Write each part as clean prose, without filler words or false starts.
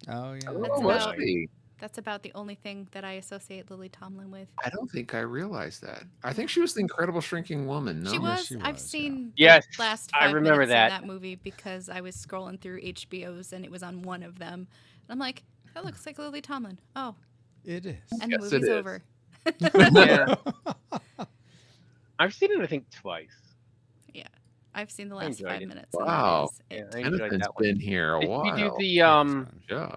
Oh yeah. Oh, That's must about be. that's about the only thing that I associate Lily Tomlin with. I don't think I realized that. I Yeah. think she was the Incredible Shrinking Woman. She No. Yeah, was. she I've was. Yeah. seen the Yes, last I 5 remember minutes of that. that movie because I was scrolling through HBO's and it was on one of them. And I'm like, that looks like Lily Tomlin. Oh, It is. and the Yes, it movie's is. over. Yeah, I've seen it I think twice. Yeah. I've seen the I last enjoyed 5 it. minutes and that Wow. is Yeah, it. I enjoyed Jonathan's that one. been here a Did she do while. the Yes, man. Yeah.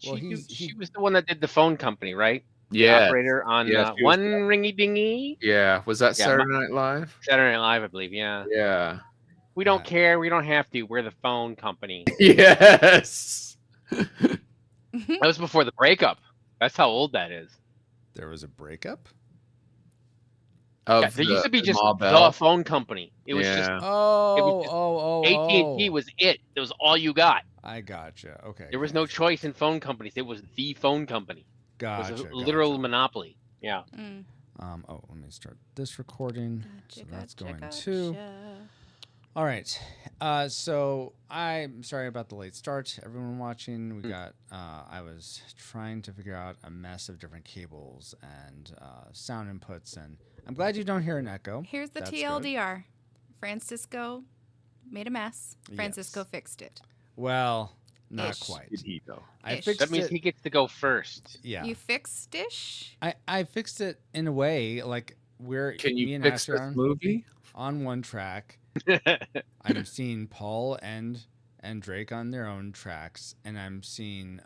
Well, she was the one that did the phone company, right? The Yes. operator on Yeah, she was. One Ringy Dingy. Yeah. Was that Yeah, Saturday Night Live? Saturday Night Live, I believe. Yeah. Yeah. We don't care. We don't have to. We're the phone company. Yes. That was before the breakup. That's how old that is. there was a breakup. Yeah, Of there used to be the just Ma the Bell. phone company. It was just Yeah. AT&T Oh. was it. That was all you got. I gotcha. Okay. There was no choice in phone companies. It was the phone company. It was Gotcha. a literal Gotcha. monopoly. Yeah. Mm. Oh, let me start this recording. Gotcha, So that's gotcha, going to. gotcha. All right. So I'm sorry about the late start. Everyone watching, we got. I was trying to figure out a mess of different cables and sound inputs, and I'm glad you don't hear an echo. Here's the That's good. TLDR. Francisco made a mess. Francisco Yes. fixed it. Well, not Ish. quite. Did he though? I Ish. fixed That means it. he gets to go first. Yeah. You fixed ish? I fixed it in a way like we're Can me you and fix Ashley this movie? on one track. I'm seeing Paul and Drake on their own tracks, and I'm seeing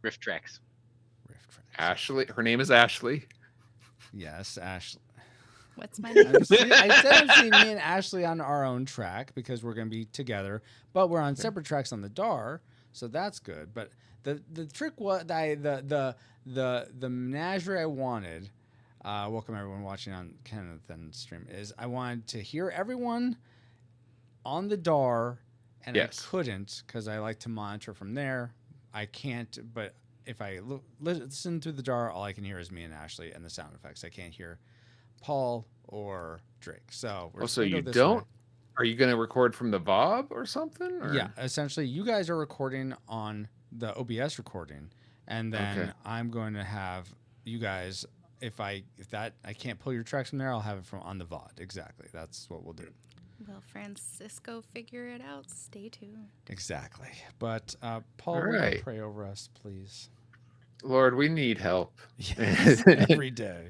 Riff tracks. riff tracks. Ashley. Her name is Ashley. Yes, Ashley. What's my name? I said I'm seeing me and Ashley on our own track because we're gonna be together, but we're on separate tracks on the DAR, so that's good. But the trick was the menagerie I wanted. Welcome everyone watching on Kenneth and stream. Is I wanted to hear everyone on the DAR, and Yes. I couldn't because I like to monitor from there. I can't, but if I listen through the DAR, all I can hear is me and Ashley and the sound effects. I can't hear Paul or Drake. So we're Oh, just so gonna go you this don't? way. Are you going to record from the VOB or something? Or? Yeah, essentially, you guys are recording on the OBS recording, and then Okay. I'm going to have you guys. If I can't pull your tracks from there, I'll have it from on the VOD. Exactly, that's what we'll do. Will Francisco figure it out? Stay tuned. Exactly. But Paul, All will you right. pray over us, please? Lord, we need help. Yes, every day.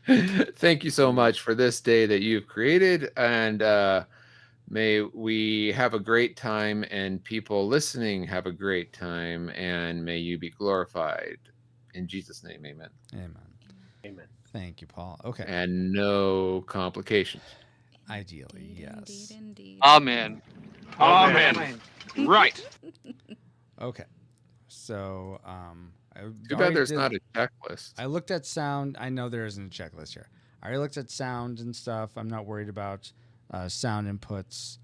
Thank you so much for this day that you've created, and may we have a great time, and people listening have a great time, and may you be glorified. In Jesus' name, amen. Amen. Amen. Thank you, Paul. Okay. And no complications. Ideally, Indeed, yes. indeed. Amen. Amen. Right. Okay. So, I Too already bad there's did- not a checklist. I looked at sound. I know there isn't a checklist here. I already looked at sound and stuff. I'm not worried about sound inputs.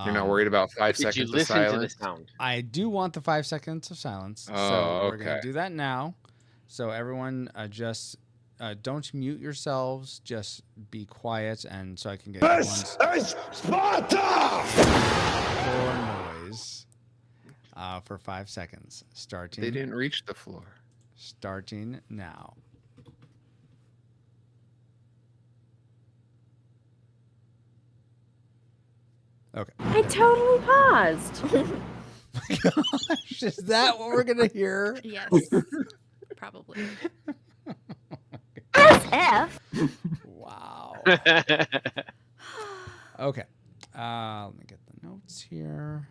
You're not worried about 5 Did you seconds of listen to the silence? sound? I do want the 5 seconds of silence. So Oh, we're going okay. to do that now. So everyone just don't mute yourselves. Just be quiet, and so I can get This everyone's is Sparta! floor noise for 5 seconds. They didn't reach the floor. Starting now. Okay. I totally paused. Gosh, is that what we're gonna hear? Yes. Probably. SF. Wow. Okay. Let me get the notes here.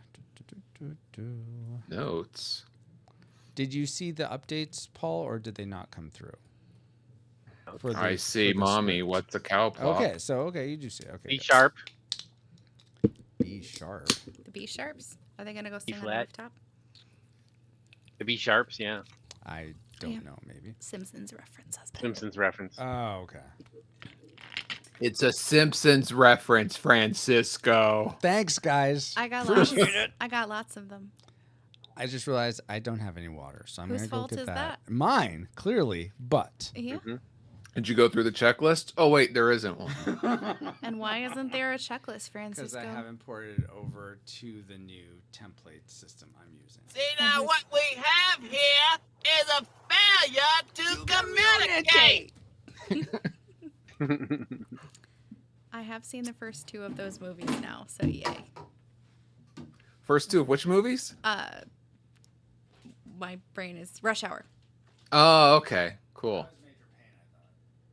Notes. Did you see the updates, Paul, or did they not come through? For the- I see, for the mommy. script? What's a cow plot? Okay, so okay, you do see. Okay. B good. sharp. B sharp. The B sharps? Are they gonna go sing on the flat. rooftop? The B sharps, yeah. I don't Yeah. know. Maybe. Simpsons reference, husband. Simpsons reference. Oh, okay. It's a Simpsons reference, Francisco. Thanks, guys. I got lots. I got lots of them. I just realized I don't have any water, so I'm Whose gonna go fault get is that. that? Mine, clearly, but Yeah. Mhm. Did you go through the checklist? Oh wait, there isn't one. And why isn't there a checklist, Because Francisco? I haven't ported it over to the new template system I'm using. See, now what we have here is a failure to communicate. I have seen the first 2 of those movies now, so yay. First 2 of which movies? My brain is Rush Hour. Oh, okay. Cool.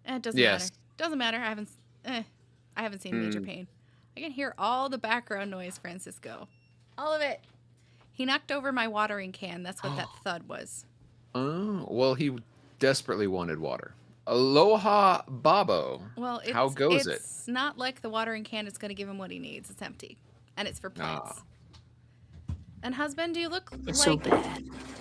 It doesn't Yes. matter. Doesn't matter. I haven't seen Major Pain. I can hear all the background noise, Francisco. All of it. He knocked over my watering can. That's what that thud was. Oh, well, he desperately wanted water. Aloha Babo. Well, How goes it? It's not like the watering can is going to give him what he needs. It's empty. And it's for plants. And husband, you look like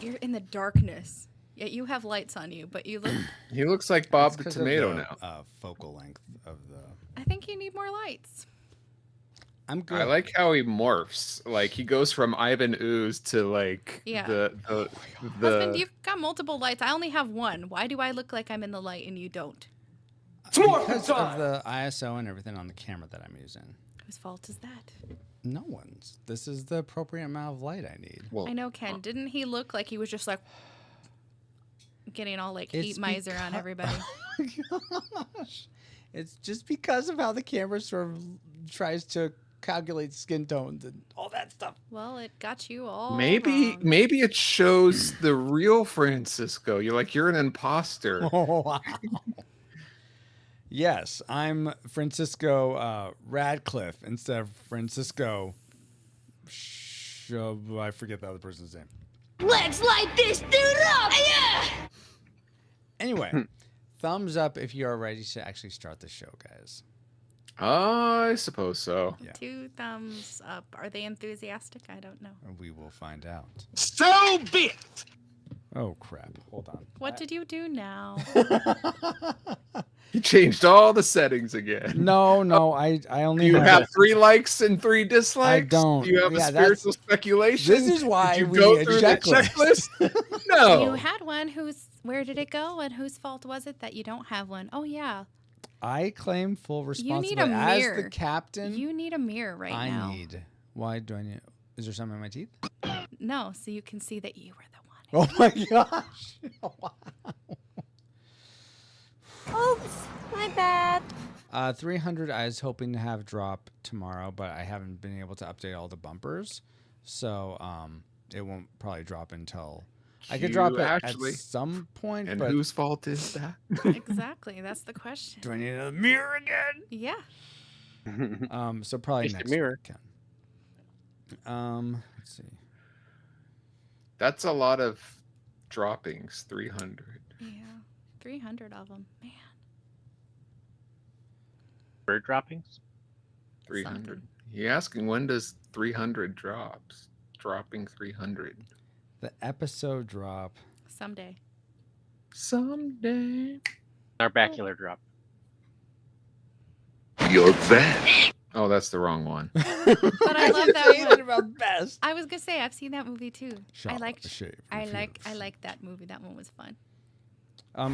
you're in the darkness. Yeah, you have lights on you, but you look... He looks like Bob It's the 'cause Tomato of the, now. Focal length of the... I think you need more lights. I'm good. I like how he morphs. Like he goes from Ivan Ooze to like Yeah. the Husband, you've got multiple lights. I only have one. Why do I look like I'm in the light and you don't? Because of the ISO and everything on the camera that I'm using. Whose fault is that? No one's. This is the appropriate amount of light I need. well, I know, Ken. Didn't he look like he was just like getting all like It's heat miser on everybody? Gosh. It's just because of how the camera sort of tries to calculate skin tones and all that stuff. Well, it got you all maybe wrong. it shows the real Francisco. You're an imposter. Oh, wow. Yes, I'm Francisco Radcliffe instead of Francisco. I forget the other person's name. Let's light this dude up! Yeah! Anyway, thumbs up if you are ready to actually start the show, guys. I suppose so. Yeah. 2 thumbs up. Are they enthusiastic? I don't know. We will find out. So be it. Oh, crap. Hold on. What did you do now? He changed all the settings again. No, I only You have 3 likes and 3 dislikes. I don't. Do you have Yeah, a spiritual speculation? This is why Did you we go need a through checklist. the checklist? No. You had one. Where did it go? And whose fault was it that you don't have one? Oh, yeah. I claim full You responsibility need a as mirror. the captain. You need a mirror right now. Why do I need? Is there something in my teeth? No, so you can see that you were the one. Oh my gosh! Wow. Oops, my bad. 300. I was hoping to have drop tomorrow, but I haven't been able to update all the bumpers, so it won't probably drop until I could drop it actually. at some point. And but whose fault is that? Exactly. That's the question. do I need a mirror again? Yeah. So probably Just a next mirror. week. Let's see. That's a lot of droppings. 300. Yeah. 300 of them. Man. Bird droppings? 300. Something. You asking when does 300 drops? Dropping 300. The episode drop. Someday. Someday. Our bacular drop. Your best. Oh, that's the wrong one. But I love that one. about best. I was gonna say I've seen that movie too. I like I like that movie. That one was fun.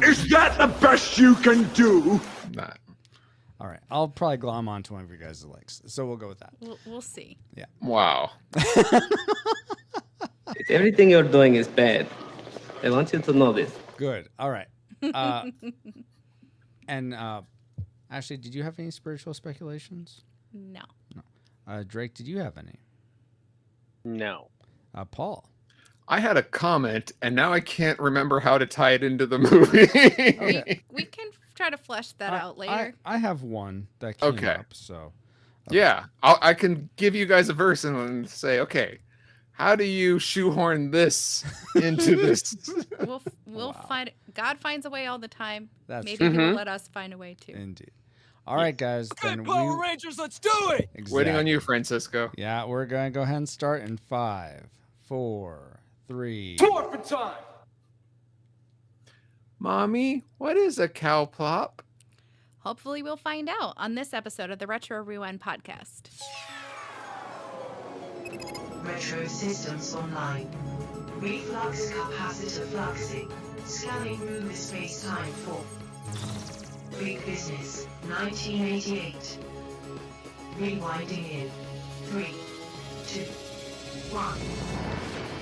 Is that the best you can do? Nah. All right, I'll probably glom onto one of your guys' likes, so we'll go with that. We'll see. Wow. Everything you're doing is bad. I want you to know this. Good. All right. And Ashley, did you have any spiritual speculations? No. Drake, did you have any? No. Paul. I had a comment, and now I can't remember how to tie it into the movie. Okay. We can try to flesh that out later. I have one that came Okay. up. So Yeah, I can give you guys a verse and say, okay, how do you shoehorn this into this? We'll Wow. find it. God finds a way all the time. That's Maybe true. he will let us find a way too. Indeed. All right, guys. Then we Rangers, let's do it! Waiting on Exactly. you, Francisco. Yeah, we're gonna go ahead and start in 5, 4, 3. Forfeit time! Mommy, what is a cow plop? Hopefully, we'll find out on this episode of the Retro Rewind podcast. Retro systems online. Reflux capacitor fluxing. Scanning movie space-time for Big Business, 1988. Rewinding in 3, 2, 1.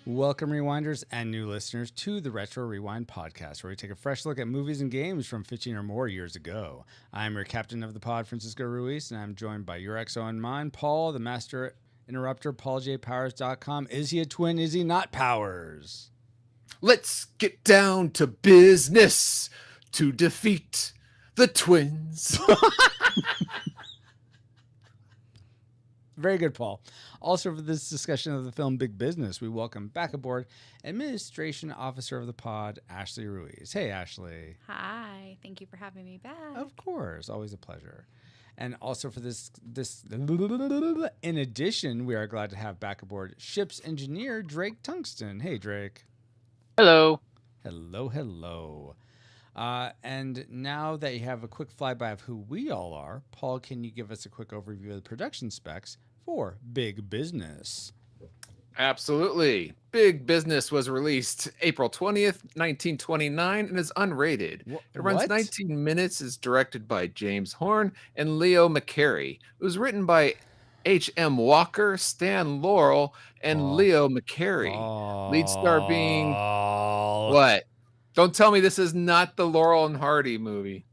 Welcome, Rewinders and new listeners, to the Retro Rewind podcast, where we take a fresh look at movies and games from 15 or more years ago. I'm your captain of the pod, Francisco Ruiz, and I'm joined by your XO and mine, Paul, the master interrupter, PaulJPowers.com. Is he a twin? Is he not Powers? Let's get down to business to defeat the twins. Very good, Paul. Also, for this discussion of the film Big Business, we welcome back aboard Administration Officer of the Pod, Ashley Ruiz. Hey, Ashley. Hi. Thank you for having me back. Of course. Always a pleasure. And also for this, in addition, we are glad to have back aboard Ship's Engineer, Drake Tungsten. Hey, Drake. Hello. Hello. And now that you have a quick flyby of who we all are, Paul, can you give us a quick overview of the production specs for Big Business? Absolutely. Big Business was released April 20th, 1929, and is unrated. It runs 19 minutes, is directed by James Horn and Leo McCarey. It was written by H.M. Walker, Stan Laurel, and Leo McCarey. Lead star being... What? Don't tell me this is not the Laurel and Hardy movie.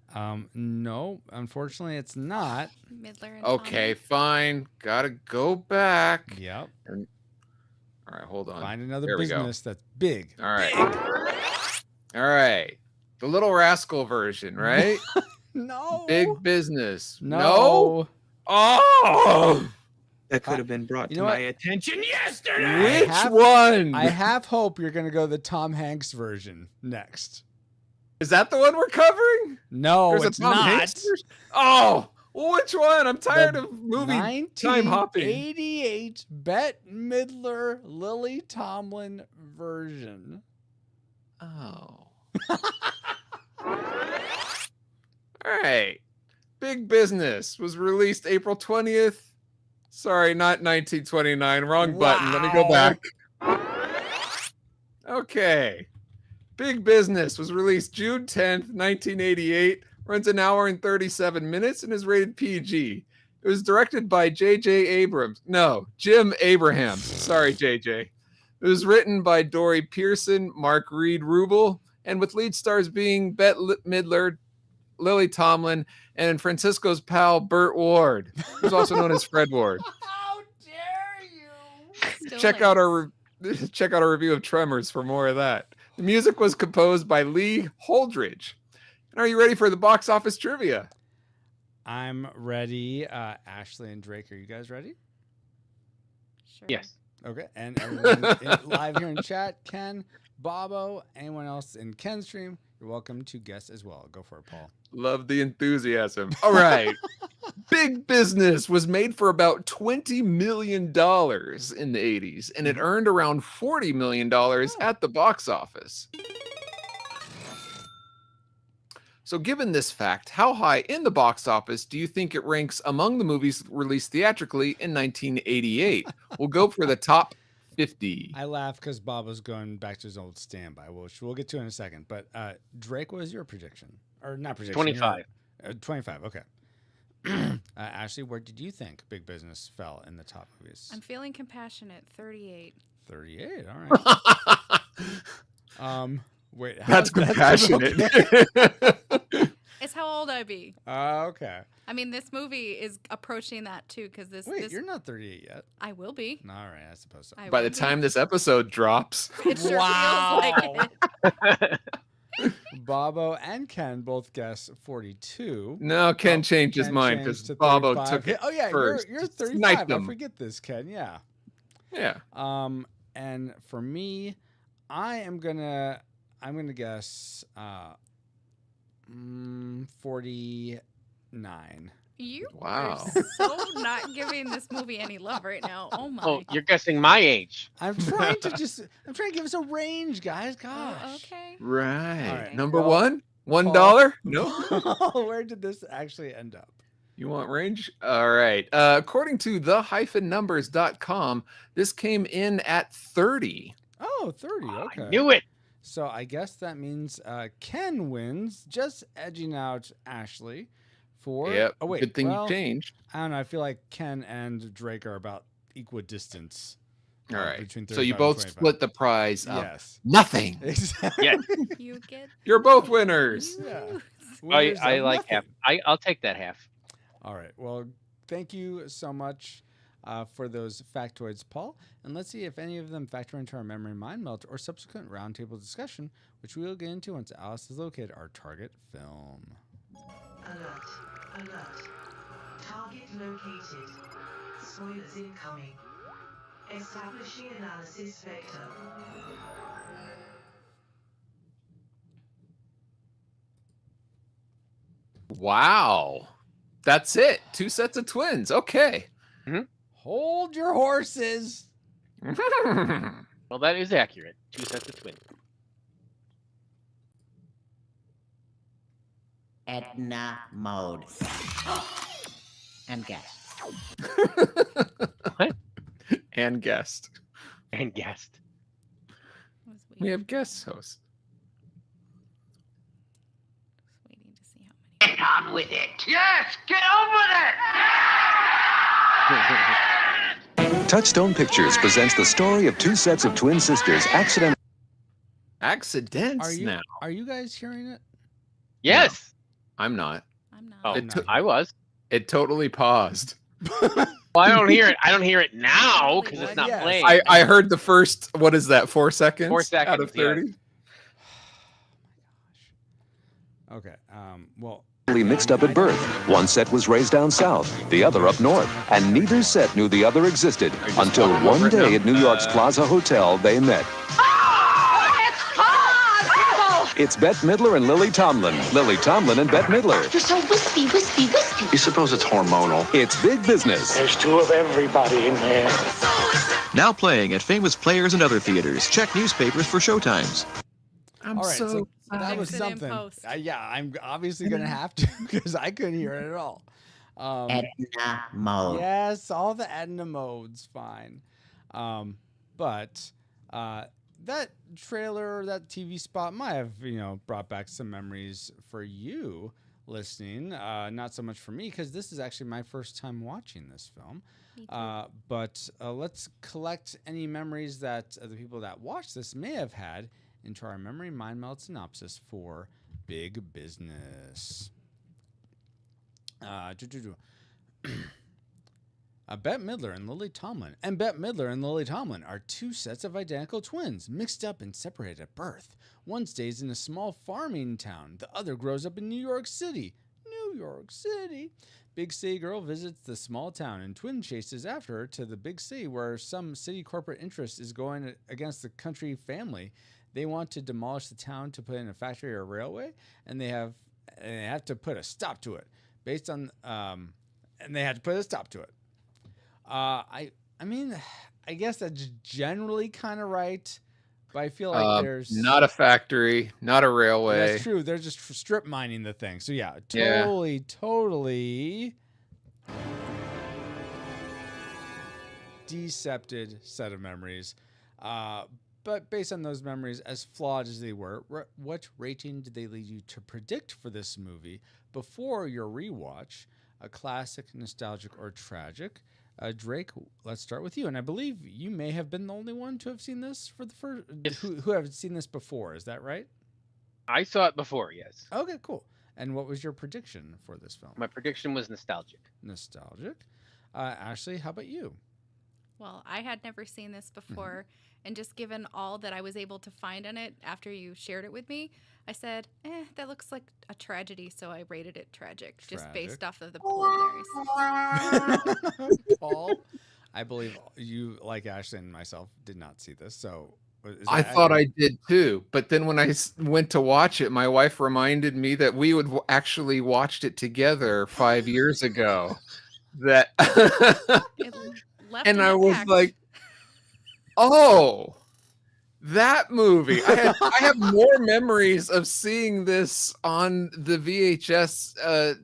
No, unfortunately, it's not. Midler and Okay, Tomlins. fine. Gotta go back. Yep. All right, hold on. Find another There we go. business that's big. All right. All right. The Little Rascal version, right? No. Big Business. No. Oh! That could have been brought You to know my what? attention yesterday. Which one? I have hope you're going to go the Tom Hanks version next. Is that the one we're covering? No, There's it's a Tom not. Hanks version? Oh, well, which one? I'm tired of movie time hopping. 1988 Bette Midler, Lily Tomlin version. Oh. All right. Big Business was released April 20th. Sorry, not 1929. Wrong button. Let me go back. Okay. Big Business was released June 10th, 1988. Runs an hour and 37 minutes and is rated PG. It was directed by Jim Abrahams. Sorry, JJ. It was written by Dory Pearson, Mark Reed Rubel, and with lead stars being Bette Midler, Lily Tomlin, and Francisco's pal Burt Ward, who's also known as Fred Ward. How dare you? Still Check there. out our review of Tremors for more of that. The music was composed by Lee Holdridge. And are you ready for the box office trivia? I'm ready. Ashley and Drake, are you guys ready? Sure. Yes. Okay. And everyone live here in chat, Ken, Bobo, anyone else in Ken's stream, you're welcome to guess as well. Go for it, Paul. Love the enthusiasm. All right. Big Business was made for about $20 million in the 80s, and it earned around $40 million at the box office. So given this fact, how high in the box office do you think it ranks among the movies released theatrically in 1988? We'll go for the top 50. I laugh because Bobo's going back to his old standby, which we'll get to in a second. But Drake, what is your prediction? Or not prediction? 25. 25, okay. Ashley, where did you think Big Business fell in the top movies? I'm feeling compassionate. 38. 38, all right. Wait, That's compassionate. It's how old I be. Okay. I mean, this movie is approaching that too, because this. Wait, this you're not 38 yet. I will be. All right, I suppose so. I By will the be. time this episode drops. It sure Wow. feels like it. Bobo and Ken both guess 42. No, Ken changed his Ken mind changed because to Bobo 35. took it Oh yeah, first. you're Just 35. sniped I him. forget this, Ken. Yeah. Yeah. And for me, I'm gonna guess 49. You Wow. are so not giving this movie any love right now. Oh my. Oh, you're guessing my age. I'm trying to give us a range, guys. Gosh. Oh, okay. Right. All right. Number Well, one? $1? Paul- No. Where did this actually end up? You want range? All right. According to the-numbers.com, this came in at 30. Oh, 30. Okay. I knew it. So I guess that means Ken wins, just edging out Ashley for. Yep. Oh wait, Good thing well, you changed. I don't know. I feel like Ken and Drake are about equidistant. All right. Between So you 35 and both 25. split the prize of Yes. nothing. Exactly. Yeah. You get. You're both winners. Yeah. You- Winners I of like nothing. half. I'll take that half. All right. Well, thank you so much for those factoids, Paul. And let's see if any of them factor into our memory mind melt or subsequent roundtable discussion, which we will get into once Alice has located our target film. Alert. Alert. Target located. Spoilers incoming. Establishing analysis vector. Wow. That's it. 2 sets of twins. Okay. Hold your horses. Well, that is accurate. 2 sets of twins. Edna mode. And guess. What? And guest. And guessed. I was We waiting, have guest hosts. just waiting to see how many. Get on with it. Yes, get on with it! Touchstone Pictures presents the story of 2 sets of twin sisters accidentally. Accidents now. Are you guys hearing it? Yes. I'm not. I'm not. Oh, It took- I was. It totally paused. Well, I don't hear it. I don't hear it now because it's not Yes. playing. I heard the first, what is that, 4 seconds? 4 seconds out of 30? Okay. Well, Mixed up at birth. One set was raised down south, the other up north, and neither set knew the other existed until one day at New York's Plaza Hotel they met. It's Bette Midler and Lily Tomlin. Lily Tomlin and Bette Midler. You're so wispy, wispy, wispy. You suppose it's hormonal? It's big business. There's 2 of everybody in there. Now playing at Famous Players and other theaters. Check newspapers for showtimes. I'm all right. So that was Fix it in something. post. Yeah, I'm obviously going to have to because I couldn't hear it at all. Edna mode. Yes, all the Edna modes, fine. But that trailer, that TV spot might have, brought back some memories for you listening. Not so much for me because this is actually my first time watching this film. Me too. But let's collect any memories that the people that watched this may have had into our memory mind melt synopsis for Big Business. Bette Midler and Lily Tomlin. And Bette Midler and Lily Tomlin are 2 sets of identical twins, mixed up and separated at birth. One stays in a small farming town. The other grows up in New York City. New York City. Big city girl visits the small town, and twin chases after her to the big city where some city corporate interest is going against the country family. They want to demolish the town to put in a factory or railway, and they have to put a stop to it. And they had to put a stop to it. I mean, I guess that's generally kind of right, but I feel like there's not a factory, not a railway. That's true. They're just strip mining the thing. So yeah, totally decepted set of memories. But based on those memories, as flawed as they were, what rating did they lead you to predict for this movie before your rewatch? A classic, nostalgic, or tragic? Drake, let's start with you. And I believe you may have been the only one to have seen this for the first. Yes. Who have seen this before? Is that right? I saw it before, yes. Okay, cool. And what was your prediction for this film? My prediction was nostalgic. Nostalgic. Ashley, how about you? Well, I had never seen this before, and just given all that I was able to find in it after you shared it with me, I said, that looks like a tragedy, so I rated it tragic, just based off of the preliminaries. Paul, I believe you, like Ashley and myself, did not see this, so... I thought I did too, but then when I went to watch it, my wife reminded me that we would actually watched it together 5 years ago. That and I was like, oh, that movie. I have more memories of seeing this on the VHS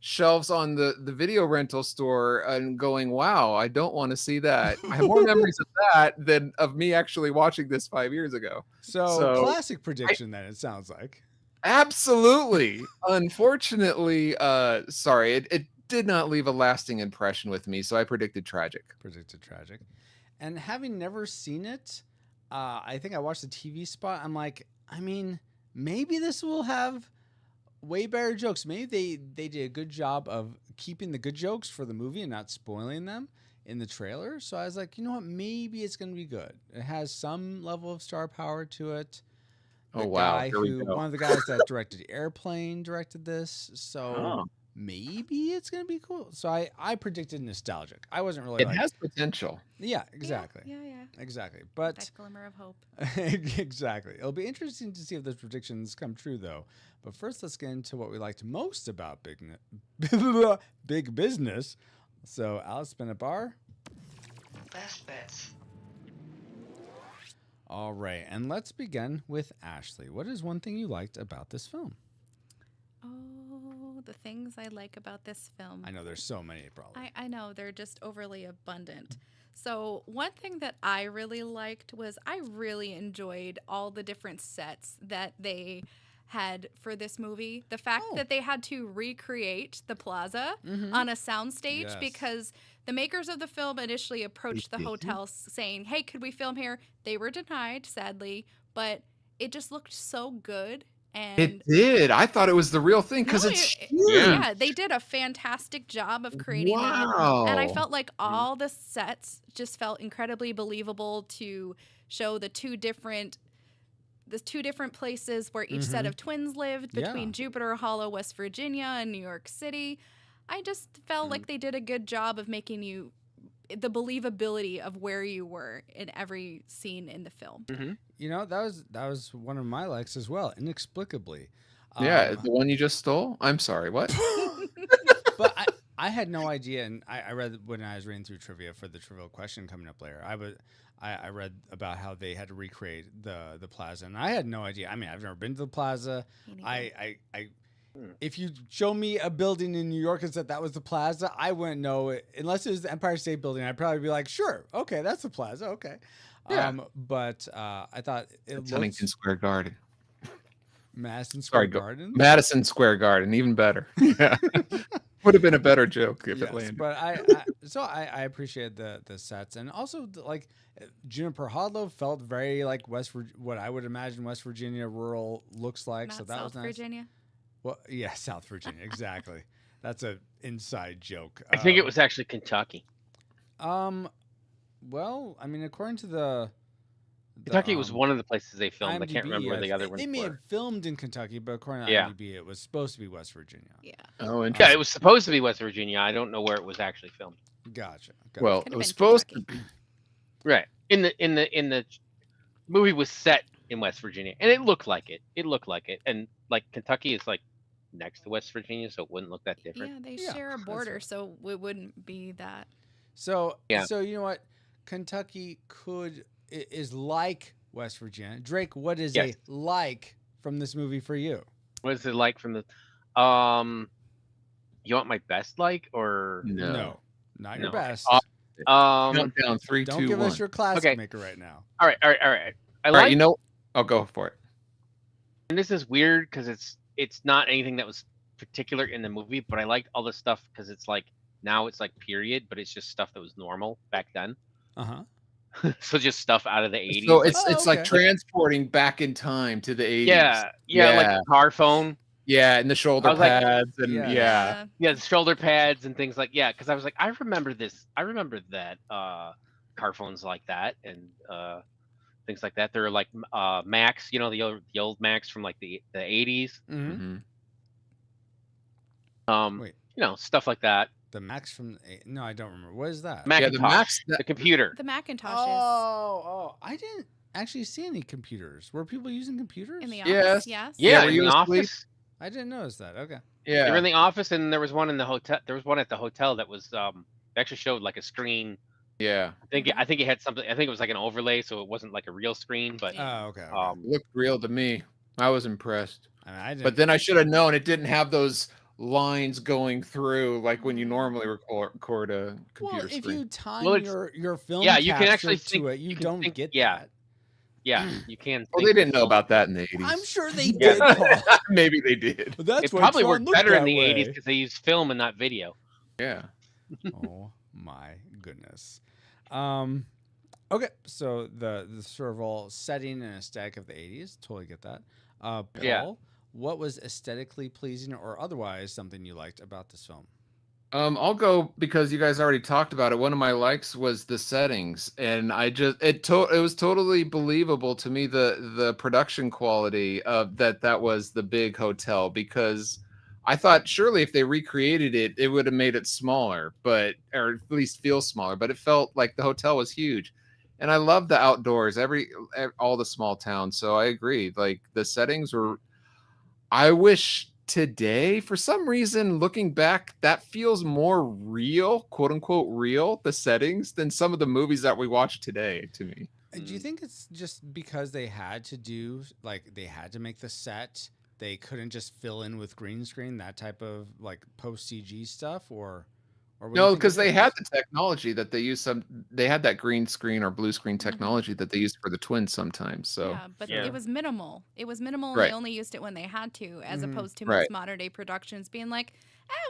shelves on the video rental store and going, wow, I don't want to see that. I have more memories of that than of me actually watching this 5 years ago. So classic prediction then, it sounds like. Absolutely. Unfortunately, sorry, it did not leave a lasting impression with me, so I predicted tragic. And having never seen it, I think I watched the TV spot. I'm like, I mean, maybe this will have way better jokes. Maybe they did a good job of keeping the good jokes for the movie and not spoiling them in the trailer. So I was like, you know what? Maybe it's going to be good. It has some level of star power to it. Oh, wow. One of the guys that directed Airplane directed this. So maybe it's going to be cool. So I predicted nostalgic. I wasn't really It has potential. Yeah, exactly. Yeah. Exactly. But that glimmer of hope. Exactly. It'll be interesting to see if those predictions come true, though. But first, let's get into what we liked most about big business. So, Alice Benabar. Best bets. All right, and let's begin with Ashley. What is one thing you liked about this film? Oh, the things I like about this film. I know there's so many, probably. I know, they're just overly abundant. So one thing that I really liked was I really enjoyed all the different sets that they had for this movie. The fact that they had to recreate the plaza on a soundstage because the makers of the film initially approached the hotel saying, hey, could we film here? They were denied, sadly, but it just looked so good. And it did. I thought it was the real thing because it's huge. Yeah, they did a fantastic job of creating that. And I felt like all the sets just felt incredibly believable to show the two different places where each set of twins lived between Jupiter Hollow, West Virginia, and New York City. I just felt like they did a good job of making you the believability of where you were in every scene in the film. You know, that was one of my likes as well, inexplicably. Yeah, the one you just stole? I'm sorry, what? But I had no idea, and I read when I was reading through trivia for the trivial question coming up later. I read about how they had to recreate the plaza, and I had no idea. I mean, I've never been to the plaza. If you show me a building in New York and said that was the plaza, I wouldn't know it. Unless it was the Empire State Building, I'd probably be like, sure, okay, that's the plaza, okay. Yeah. But I thought it looked... Huntington Square Garden. Madison Square Garden? Madison Square Garden, even better. Yeah. Would have been a better joke if it landed. But I appreciate the sets, and also like Juniper Hollow felt very like what I would imagine West Virginia rural looks like. Not so that South was nice. Virginia. Well, yeah, South Virginia, exactly. That's an inside joke. I think it was actually Kentucky. Well, I mean, according to the Kentucky was one of the places they filmed. IMDb, I can't remember where the other ones They may were. have filmed in Kentucky, but according to IMDb, it was supposed to be West Virginia. Yeah. Oh, yeah, it was supposed to be West Virginia. I don't know where it was actually filmed. Gotcha. Well, it was supposed to be. Right. In the movie was set in West Virginia, and it looked like it. It looked like it, and like Kentucky is like next to West Virginia, so it wouldn't look that different. Yeah, they share a border, so it wouldn't be that. So you know what? Kentucky is like West Virginia. Drake, what is a like from this movie for you? What is it like from the you want my best like or no not your best. Count down 3, 2, 1. Don't give us your classic maker right now. All right. All right, you know, I'll go for it. And this is weird because it's not anything that was particular in the movie, but I liked all the stuff because it's like now it's like period, but it's just stuff that was normal back then. So just stuff out of the 80s. So it's like transporting back in time to the 80s. Yeah, like the car phone. Yeah, and the shoulder pads the shoulder pads and things like because I was like, I remember this. I remember that car phones like that and things like that. They're like Macs, you know, the old Macs from like the 80s. Wait. You know, stuff like that. The Macs from no, I don't remember. What is that? Macintosh, the computer. The Macintoshes. Oh, I didn't actually see any computers. Were people using computers In the office? Yes. Yeah, in the office. I didn't notice that. Okay. Yeah. They were in the office, and there was one in the hotel. There was one at the hotel that was they actually showed like a screen. Yeah. I think it had something. I think it was like an overlay, so it wasn't like a real screen. But okay. Looked real to me. I was impressed. I didn't. But then I should have known it didn't have those lines going through like when you normally record a computer Well, if screen. you time Well, it's your film yeah. You can capture actually to think. it, you You can don't think. get Yeah, that. yeah. You can. Well, Think they didn't know film. about that in the 80s. I'm sure they Yeah. did, Paul. Maybe they did. That's It why probably Tron worked looked better in that the 80s way. because they used film and not video. Yeah. Oh my goodness. Okay, so the sort of all setting and aesthetic of the 80s, totally get that. Paul, Yeah. what was aesthetically pleasing or otherwise something you liked about this film? I'll go because you guys already talked about it. One of my likes was the settings, and it was totally believable to me the production quality of that was the big hotel, because I thought surely if they recreated it, it would have made it smaller, or at least feel smaller. But it felt like the hotel was huge, and I love the outdoors, all the small towns. So I agree. Like the settings were. I wish today, for some reason, looking back, that feels more real, quote unquote real, the settings, than some of the movies that we watch today to me. Do you think it's just because they had to make the set, they couldn't just fill in with green screen, that type of like post CG stuff, or what do you No, think because it they is? had the technology that they use. They had that green screen or blue screen technology that they used for the twins sometimes. So Yeah, but Yeah. it was minimal. It was minimal, and Right. they only used it when they had to, as opposed to Right. most modern day productions being like,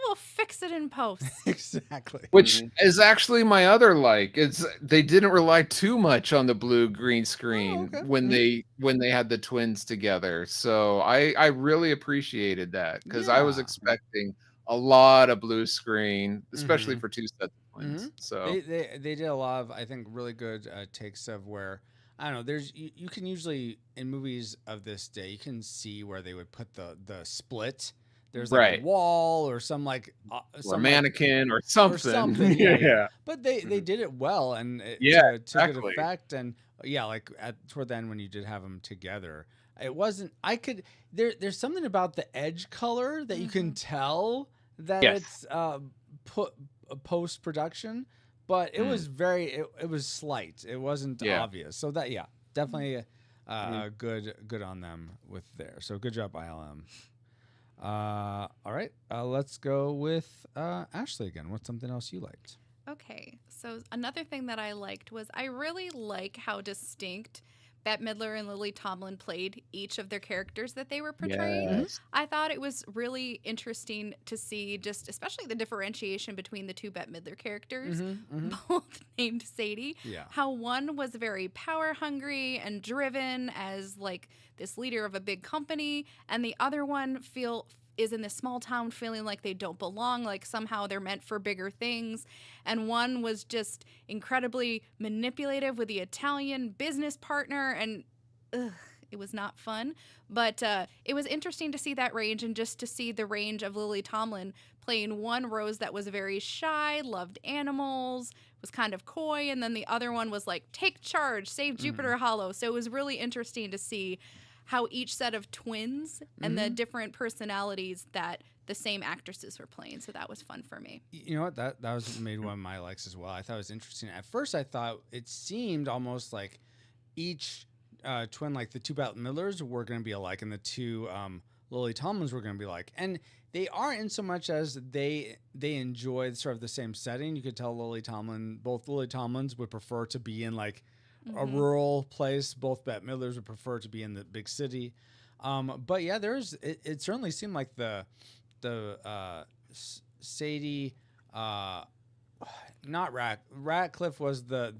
we'll fix it in post. Exactly. Which is actually my other like. It's they didn't rely too much on the blue green screen okay. when they had the twins together. So I really appreciated that, because I was Yeah. expecting a lot of blue screen, especially for two sets of twins. So They did a lot of, I think, really good takes of where, I don't know, there's you can usually in movies of this day you can see where they would put the split. There's like Right. a wall or some or a some mannequin or something. or something. Yeah, yeah. Yeah. But they did it well, and Yeah, to good exactly. effect. And yeah, like toward the end when you did have them together, it wasn't. I could there's something about the edge color that you can tell that Yes. it's put post production, but it was it was slight. It wasn't Yeah. obvious. So that definitely good on them with there. So good job ILM. All right, let's go with Ashley again. What's something else you liked? Okay, so another thing that I liked was I really like how distinct Bette Midler and Lily Tomlin played each of their characters that they were portraying. Yes. I thought it was really interesting to see just especially the differentiation between the two Bette Midler characters, both named Sadie. Yeah. How one was very power hungry and driven as like this leader of a big company, and the other one is in this small town feeling like they don't belong, like somehow they're meant for bigger things. And one was just incredibly manipulative with the Italian business partner, and it was not fun. But it was interesting to see that range, and just to see the range of Lily Tomlin playing one Rose that was very shy, loved animals, was kind of coy, and then the other one was like, take charge, save Jupiter Hollow. So it was really interesting to see how each set of twins and the different personalities that the same actresses were playing. So that was fun for me. You know what? That was made one of my likes as well. I thought it was interesting. At first, I thought it seemed almost like each twin, like the two Bette Midlers were going to be alike, and the two Lily Tomlins were going to be alike. And they aren't, in so much as they enjoy sort of the same setting. You could tell both Lily Tomlins would prefer to be in like a rural place. Both Bette Midlers would prefer to be in the big city. But yeah, it certainly seemed like the Sadie, not Ratcliffe was the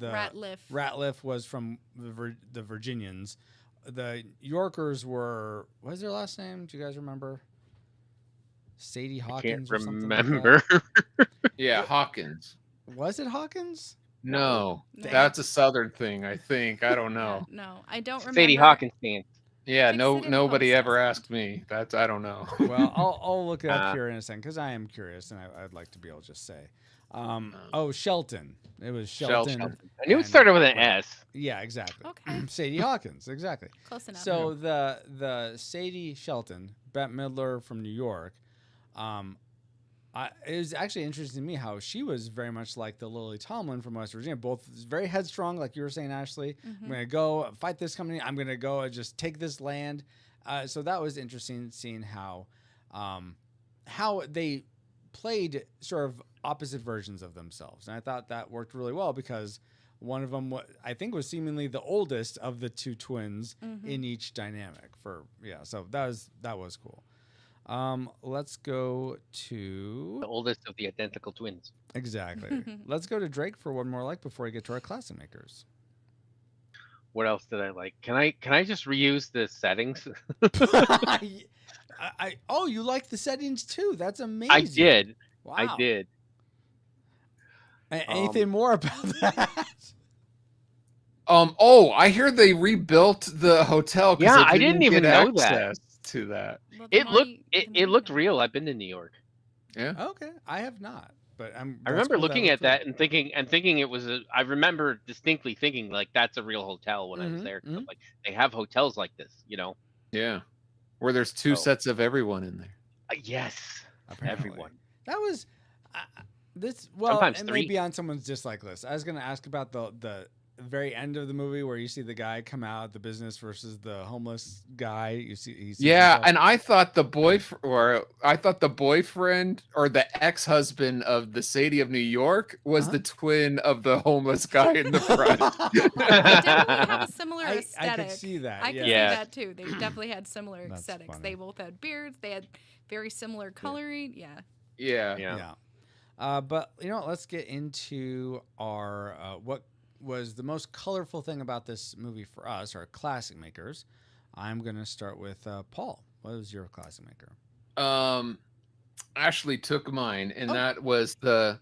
Ratliff was from the Virginians. The Yorkers were, what was their last name? Do you guys remember? Sadie Hawkins Can't or something remember. like that? Yeah, Hawkins. Was it Hawkins? No, No. that's a Southern thing, I think. I don't know. No, I don't remember. Sadie Hawkins fan. Yeah, Fix it in nobody post, ever Austin. asked me. I don't know. Well, I'll look it up here in a second because I am curious and I'd like to be able to just say. Shelton. It was Shelton. I knew it started with an S. Yeah, exactly. Okay. Sadie Hawkins, exactly. Close enough. So the Sadie Shelton, Bette Midler from New York, it was actually interesting to me how she was very much like the Lily Tomlin from West Virginia, both very headstrong, like you were saying, Ashley. I'm going to go fight this company. I'm going to go and just take this land. So that was interesting seeing how how they played sort of opposite versions of themselves, and I thought that worked really well because one of them, I think, was seemingly the oldest of the two twins in each dynamic. So that was cool. Let's go to The oldest of the identical twins. exactly. Let's go to Drake for one more like before we get to our classic makers. What else did I like? Can I just reuse the settings? Oh, you like the settings too? That's amazing. I did. Wow. I did. Anything more about that? Oh, I hear they rebuilt the hotel. Yeah, I didn't even know access to that. Well, It looked real. I've been to New York. Yeah. Okay, I have not, but I remember looking at that and thinking it was I remember distinctly thinking like that's a real hotel when I was there. So, like they have hotels like this, you know. Yeah. Where there's two sets of everyone in there. Yes. Apparently. Everyone. That was this. Well, Sometimes it three. may be on someone's dislike list. I was going to ask about the very end of the movie where you see the guy come out of the business versus the homeless guy. You see, and I thought the boyfriend or the ex-husband of the Sadie of New York was the twin of the homeless guy in the front. They definitely have a similar aesthetic. I could see that. I could see that too. They definitely had similar That's aesthetics. funny. They both had beards. They had very similar coloring. Yeah. But you know what? Let's get into our what was the most colorful thing about this movie for us, our classic makers. I'm going to start with Paul. What was your classic maker? Ashley took mine, and that was the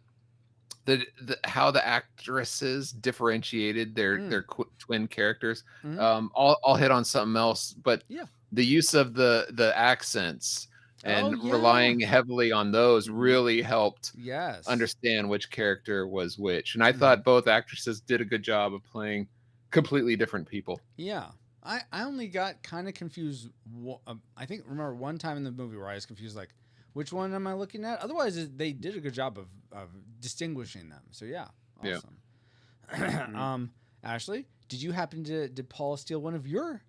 how the actresses differentiated their twin characters. I'll hit on something else, but the use of the accents and relying heavily on those really helped understand which character was which. And I thought both actresses did a good job of playing completely different people. Yeah. I only got kind of confused. I think, remember one time in the movie where I was confused, like, which one am I looking at? Otherwise, they did a good job of distinguishing them. So, yeah. Awesome. Ashley, did Paul steal one of your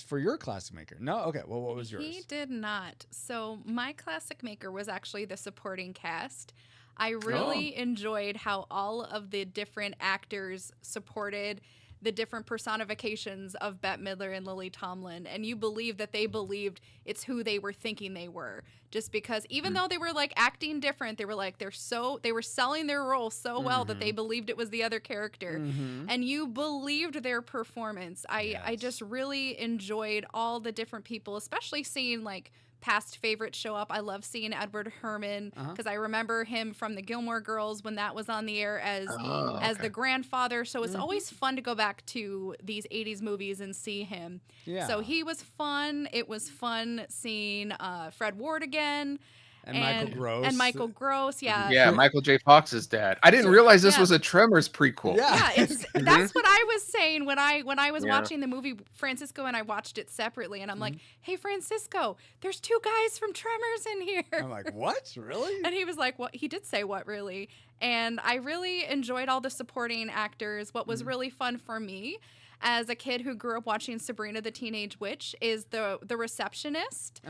for your classic maker? No? Okay. Well, what was yours? He did not. So my classic maker was actually the supporting cast. I really enjoyed how all of the different actors supported the different personifications of Bette Midler and Lily Tomlin, and you believe that they believed it's who they were thinking they were, just because even though they were like acting different, they were like they were selling their role so well that they believed it was the other character, and you believed their performance. I just really enjoyed all the different people, especially seeing like past favorites show up. I love seeing Edward Herrmann because I remember him from the Gilmore Girls when that was on the air as the grandfather. So it's always fun to go back to these 80s movies and see him. Yeah. So he was fun. It was fun seeing Fred Ward again. And Michael Gross. And Michael Gross, Yeah, Michael J. Fox's dad. I didn't realize this was a Tremors prequel. Yeah, that's what I was saying when I was watching the movie. Francisco and I watched it separately, and I'm like, "Hey, Francisco, there's two guys from Tremors in here." I'm like, "What? Really?" And he was like, "What?" He did say, "What, really?" And I really enjoyed all the supporting actors. What was really fun for me, as a kid who grew up watching Sabrina the Teenage Witch, is the receptionist.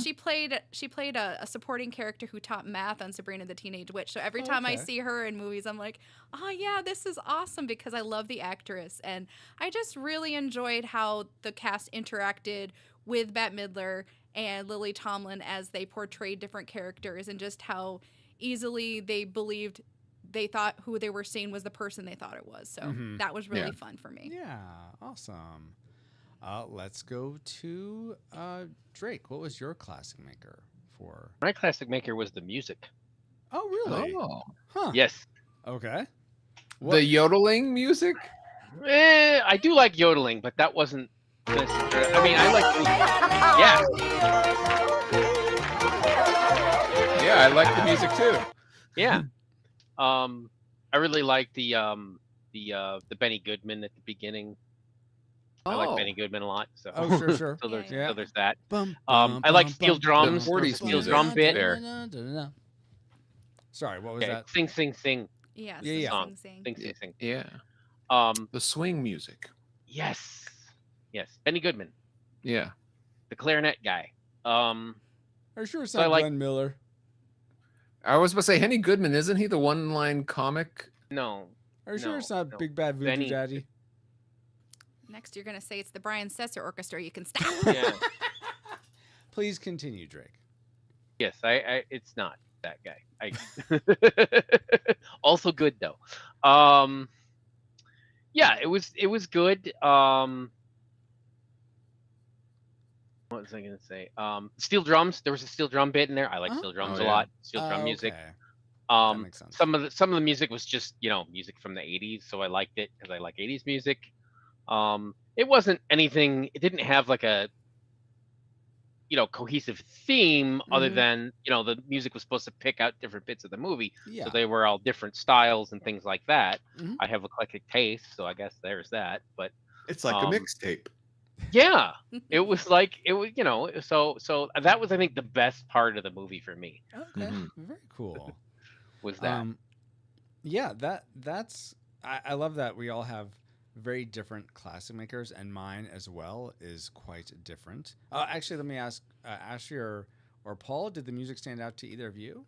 She played a supporting character who taught math on Sabrina the Teenage Witch. So every time I see her in movies, I'm like, oh yeah, this is awesome, because I love the actress. And I just really enjoyed how the cast interacted with Bette Midler and Lily Tomlin as they portrayed different characters, and just how easily they thought who they were seeing was the person they thought it was. So that was really fun for me. Yeah, awesome. Let's go to Drake. What was your classic maker for? My classic maker was the music. Oh, really? Oh. Huh. Yes. Okay. The yodeling music? I do like yodeling, but that wasn't. I mean, I like. Yeah, I like the music too. Yeah. I really like the Benny Goodman at the beginning. I like Benny Goodman a lot. So sure. So there's that. I I like steel drums. The 40s steel music drum bit. there. Sorry, what was that? Sing, sing, sing. Yeah. Song. Sing. Sing, sing. Yeah. The swing music. Yes. Benny Goodman. Yeah. The clarinet guy. Are you sure it's not Glenn Miller? I was about to say Henny Goodman, isn't he the one-line comic? No. Are you sure it's not no. Big Bad Voodoo Benny- Daddy? Next, you're gonna say it's the Brian Setzer Orchestra. You can stop. Yeah. Please continue, Drake. Yes, I it's not that guy. Also good though. Yeah, it was good. What was I gonna say? Steel drums. There was a steel drum bit in there. I like steel drums a lot. Steel drum music. Okay. That makes sense. Some of the music was just music from the '80s, so I liked it because I like '80s music. It wasn't anything. It didn't have like a cohesive theme other than the music was supposed to pick out different bits of the movie, so they were all different styles and things like that. I have eclectic taste, so I guess there's that. But It's like a mixtape. yeah, it was like so that was I think the best part of the movie for me. Okay, very cool. Was that? Yeah, that's I love that we all have very different classic makers, and mine as well is quite different. Actually, let me ask Ashley or Paul, did the music stand out to either of you?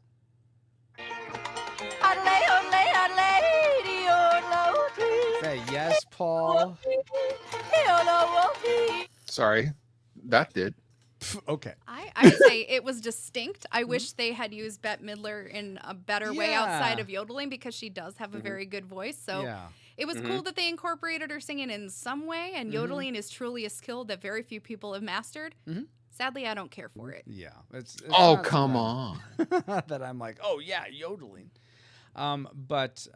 Say yes, Paul. Sorry, that did. Okay. I would say it was distinct. I wish they had used Bette Midler in a better way outside of yodeling, because she does have a very good voice. So it was cool that they incorporated her singing in some way, and yodeling is truly a skill that very few people have mastered. Sadly, I don't care for it. Yeah. It's Oh, not come that- on. that I'm like, oh yeah, yodeling. But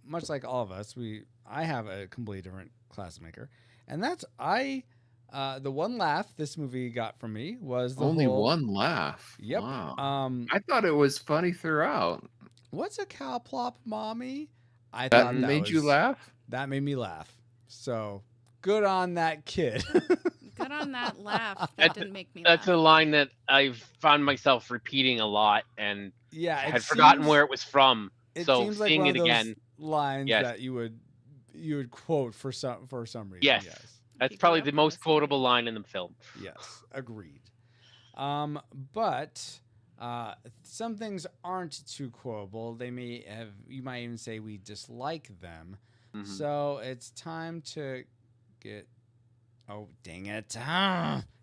much like all of us, I have a completely different classic maker, and that's the one laugh this movie got from me was the Only whole, one laugh. Yep. Wow. I thought it was funny throughout. What's a cow plop, mommy? I That thought made you laugh? That made me laugh. So good on that kid. Good on that laugh. That didn't make me laugh. That's a line that I've found myself repeating a lot, and Yeah, I had forgotten where it was from. It So seems like seeing one it of those again, lines yes. that you would quote for some reason. Yes. That's probably the most quotable line in the film. Yes, agreed. But some things aren't too quotable. You might even say we dislike them. So it's time to get. Oh, dang it!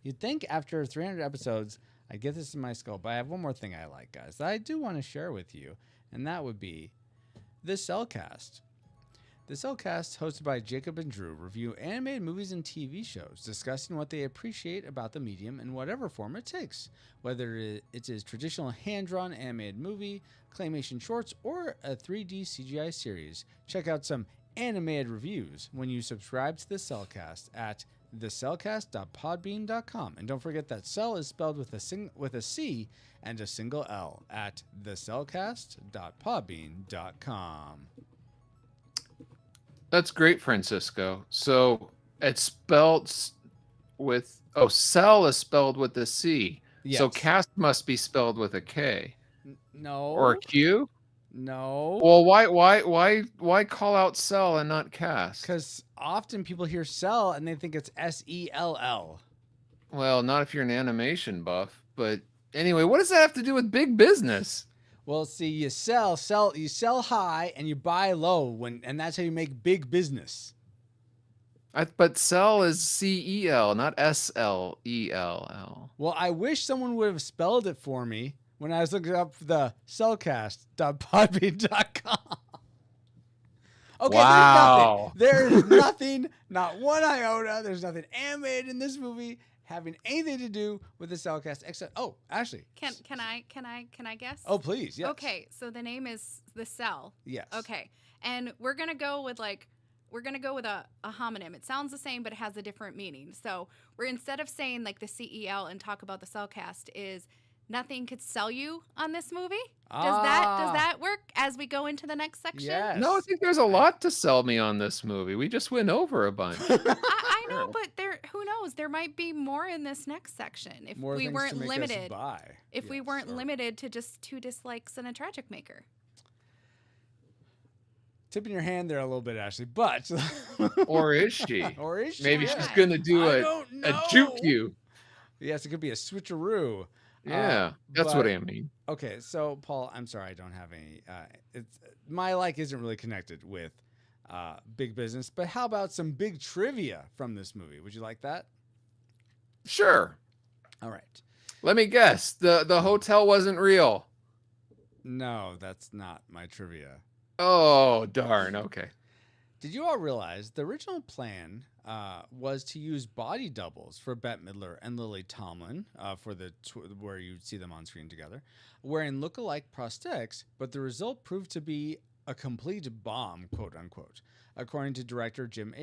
You'd think after 300 episodes, I'd get this in my skull. But I have one more thing I like, guys, that I do want to share with you, and that would be the Cellcast. The Cellcast, hosted by Jacob and Drew, review animated movies and TV shows, discussing what they appreciate about the medium in whatever form it takes, whether it is traditional hand-drawn animated movie, claymation shorts, or a 3D CGI series. Check out some animated reviews when you subscribe to the Cellcast at thecellcast.podbean.com, and don't forget that Cell is spelled with a C and a single L at thecellcast.podbean.com. That's great, Francisco. So it's spelled with cell is spelled with a C. Yes. So cast must be spelled with a K. No. Or a Q? No. Well, why call out cell and not cast? Because often people hear cell and they think it's SELL. Well, not if you're an animation buff. But anyway, what does that have to do with big business? Well, see, you sell high and you buy low, and that's how you make big business. But cell is CEL, not SLELL. Well, I wish someone would have spelled it for me when I was looking up the cellcast.podbean.com. Okay, wow. There's nothing, not one iota. There's nothing animated in this movie having anything to do with the Cellcast except Ashley. Can I guess? Oh, please. Yes. Okay, so the name is the Cell. Yes. Okay. And we're going to go with a homonym. It sounds the same, but it has a different meaning. So we're, instead of saying like the CEL and talk about the Cellcast, is nothing could sell you on this movie. Does that work as we go into the next section? Yes. No, I think there's a lot to sell me on this movie. We just went over a bunch. I know, but who knows? There might be more in this next section if More we things weren't to make us limited. buy. If we Yes, weren't or- limited to just 2 dislikes and a tragic maker. Tipping your hand there a little bit, Ashley, but Or is she? Or is she? Maybe Yeah. she's gonna do I a don't know. juke you. Yes, it could be a switcheroo. Yeah, that's what I mean. Okay, so Paul, I'm sorry I don't have any. It's my like isn't really connected with big business, but how about some big trivia from this movie? Would you like that? Sure. All right. Let me guess. The hotel wasn't real. No, that's not my trivia. Oh, darn. Okay. Did you all realize the original plan was to use body doubles for Bette Midler and Lily Tomlin for the where you see them on screen together, wearing look-alike prosthetics, but the result proved to be a complete bomb, quote unquote, according to director Jim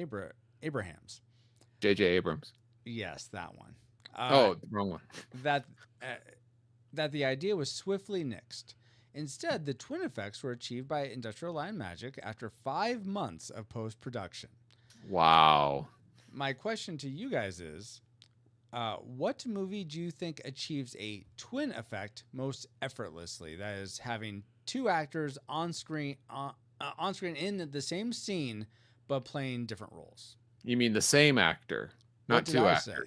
Abrahams. J.J. Abrams. Yes, that one. The wrong one. That the idea was swiftly nixed. Instead, the twin effects were achieved by Industrial Light and Magic after 5 months of post-production. Wow. My question to you guys is, what movie do you think achieves a twin effect most effortlessly? That is, having two actors on screen in the same scene, but playing different roles. You mean the same actor, not two actors? Say?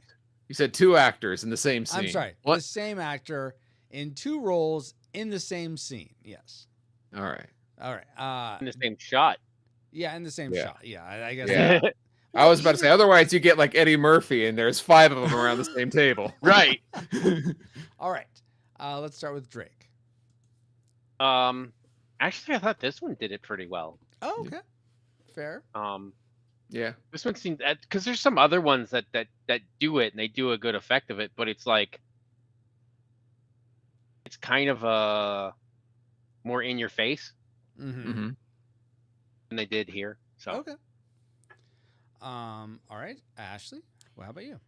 You said two actors in the same scene. I'm sorry. What? The same actor in two roles in the same scene. Yes. All right. In the same shot. Yeah, in the same shot. Yeah, I guess. Yeah. I was about to say, otherwise you get like Eddie Murphy and there's 5 of them around the same table. Right. All right. Let's start with Drake. Actually, I thought this one did it pretty well. Oh, okay. Fair. Yeah. This one seemed, because there's some other ones that do it and they do a good effect of it, but it's like, it's kind of a more in your face than they did here. So okay. All right, Ashley. Well, how about you?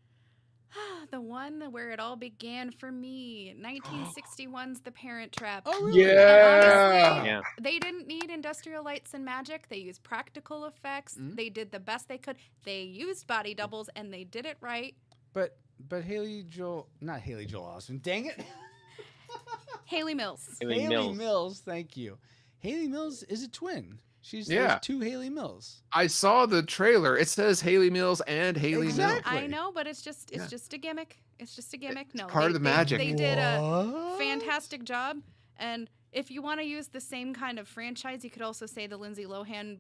The one where it all began for me, 1961's The Parent Trap. Oh, really? Yeah. Honestly, they didn't need industrial lights and magic. They used practical effects. They did the best they could. They used body doubles, and they did it right. But not Haley Joel Osment. Dang it. Haley Mills. Haley Mills. Thank you. Haley Mills is a twin. There's two Haley Mills. I saw the trailer. It says Haley Mills and Haley Mills. I know, but it's just a gimmick. It's just a gimmick. It's part of the magic. They did a fantastic job. And if you want to use the same kind of franchise, you could also say the Lindsay Lohan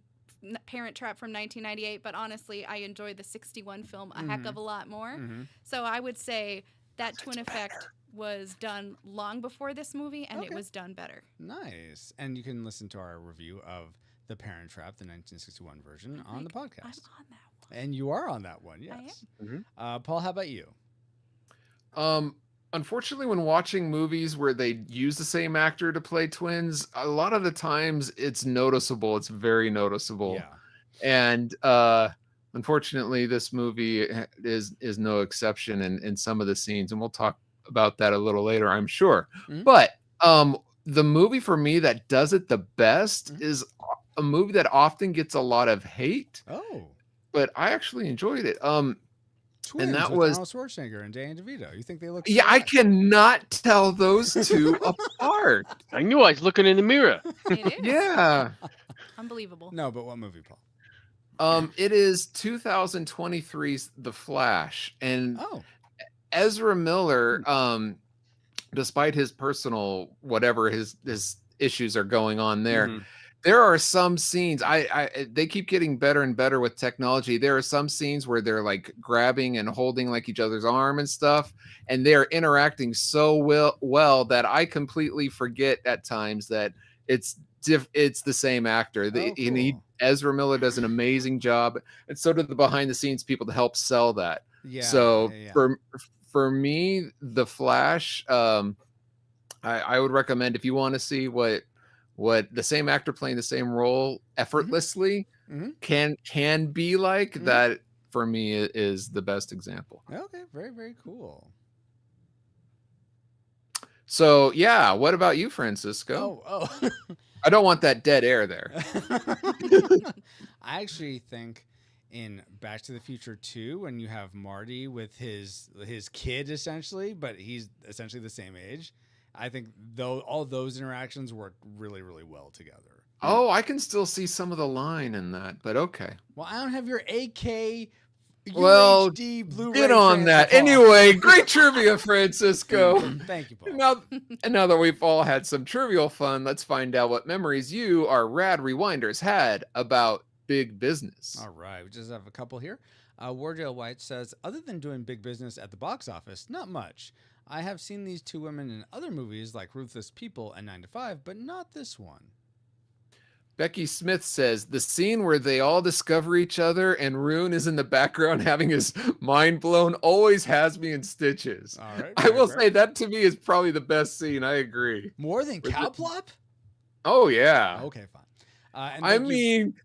Parent Trap from 1998. But honestly, I enjoyed the 61 film a heck of a lot more. So I would say that twin effect was done long before this movie, and it was done better. Nice. And you can listen to our review of The Parent Trap, the 1961 version, on the podcast. I'm on that one. And you are on that one, yes. I am. Paul, how about you? Unfortunately, when watching movies where they use the same actor to play twins, a lot of the times it's noticeable. It's very noticeable. Yeah. And unfortunately, this movie is no exception in some of the scenes, and we'll talk about that a little later, I'm sure. But the movie for me that does it the best is a movie that often gets a lot of hate. Oh. But I actually enjoyed it. Twins and that with was Arnold Schwarzenegger and Danny DeVito. You think they look? Yeah, I cannot tell those two apart. I knew I was looking in the mirror. It is. Yeah. Unbelievable. No, but what movie, Paul? It is 2023's The Flash, and Ezra Miller, despite his personal whatever his issues are going on there, there are some scenes they keep getting better and better with technology. There are some scenes where they're like grabbing and holding like each other's arm and stuff, and they're interacting so well that I completely forget at times that it's the same actor. Ezra Miller does an amazing job, and so do the behind the scenes people to help sell that. Yeah. So for me, The Flash, I would recommend if you want to see what the same actor playing the same role effortlessly can be like, that for me is the best example. Okay, very, very cool. So yeah, what about you, Francisco? Oh. I don't want that dead air there. I actually think in Back to the Future 2, when you have Marty with his kid essentially, but he's essentially the same age, I think all those interactions work really, really well together. Oh, I can still see some of the line in that, but okay. Well, I don't have your AK Well, UHD Blu-ray get on transfer, that. Paul. Anyway, great trivia, Francisco. Thank you, Paul. Now that we've all had some trivial fun, let's find out what memories you, our rad rewinders, had about big business. All right, we just have a couple here. Wardale White says, other than doing big business at the box office, not much. I have seen these two women in other movies like Ruthless People and 9 to 5, but not this one. Becky Smith says, the scene where they all discover each other and Rune is in the background having his mind blown always has me in stitches. All right, I will say that to me is probably the best scene. I agree. More than Cowplop? Oh, yeah. Okay, fine. I mean,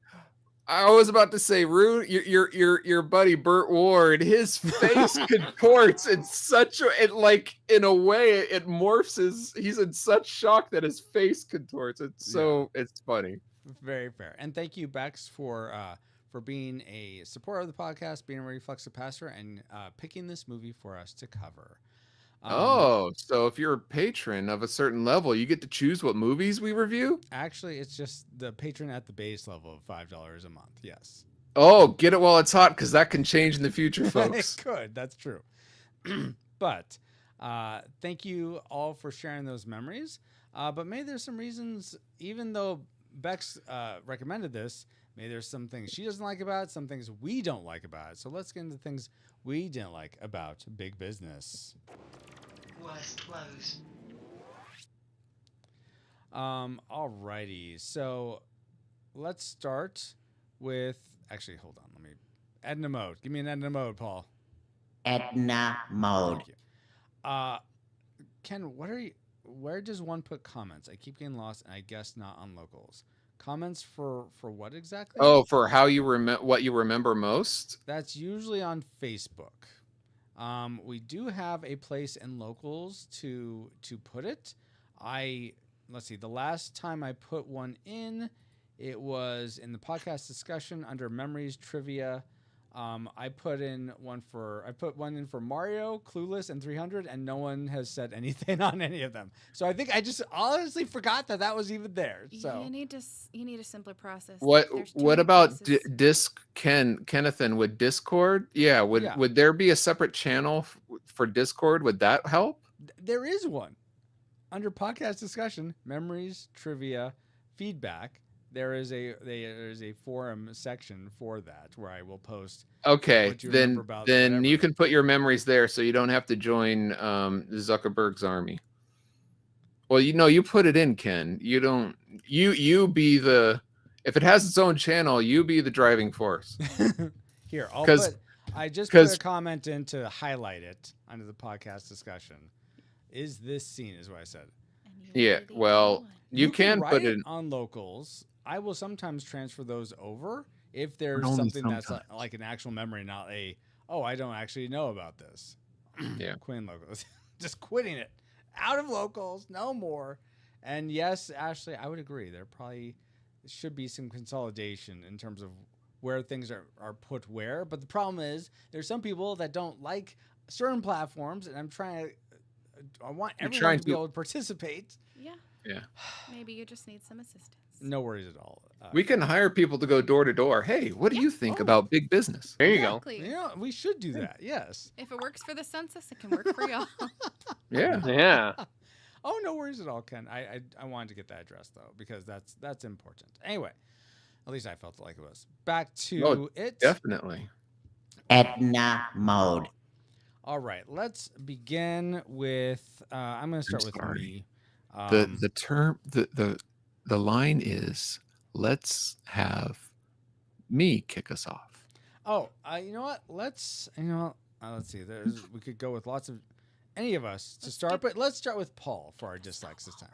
I was about to say, Rune, your buddy Burt Ward, his face contorts in such in a way, it morphs he's in such shock that his face contorts. It's funny. Very fair. And thank you, Bex, for being a supporter of the podcast, being a reflexive pastor, and picking this movie for us to cover. So if you're a patron of a certain level, you get to choose what movies we review? Actually, it's just the patron at the base level of $5 a month. Yes. Oh, get it while it's hot, because that can change in the future, folks. It could. That's true. But thank you all for sharing those memories. But maybe there's some reasons, even though Bex recommended this, maybe there's some things she doesn't like about it, some things we don't like about it. So let's get into things we didn't like about big business. Worst clothes. Alrighty. So let's start with, actually, hold on. Let me, Edna mode. Give me an Edna mode, Paul. Edna mode. Thank you. Ken, where does one put comments? I keep getting lost, and I guess not on locals. Comments for what exactly? Oh, for how you what you remember most? That's usually on Facebook. We do have a place in locals to put it. Let's see. The last time I put one in, it was in the podcast discussion under memories trivia. I put one in for Mario, Clueless, and 300, and no one has said anything on any of them. So I think I just honestly forgot that was even there. So you need a simpler process. What about Kennethan with Discord? Yeah, would there be a separate channel for Discord? Would that help? There is one under podcast discussion, memories, trivia, feedback. There is a forum section for that where I will post. Okay, then you can put your memories there, so you don't have to join Zuckerberg's army. Well, you put it in, Ken. You don't. You be the. If it has its own channel, you be the driving force. Here, I just put a comment in to highlight it under the podcast discussion. Is this scene? Is what I said. Yeah. Well, you can put it on locals. I will sometimes transfer those over if there's something that's like an actual memory, not I don't actually know about this. Yeah. Quitting locals. Just quitting it. Out of locals, no more. And yes, Ashley, I would agree. There probably should be some consolidation in terms of where things are put where. But the problem is there's some people that don't like certain platforms, and I want everyone to be able to participate. Yeah. Yeah. Maybe you just need some assistance. No worries at all. We can hire people to go door to door. Hey, what do you think about big business? There you go. Yeah, we should do that. Yes. If it works for the census, it can work for y'all. Yeah. Yeah. Oh, no worries at all, Ken. I wanted to get that addressed though, because that's important. Anyway, at least I felt like it was. Back to it. Definitely. Edna mode. All right, let's begin with. I'm going to start with me. The line is, let's have me kick us off. Oh, you know what? Let's see. We could go with any of us to start, but let's start with Paul for our dislikes this time.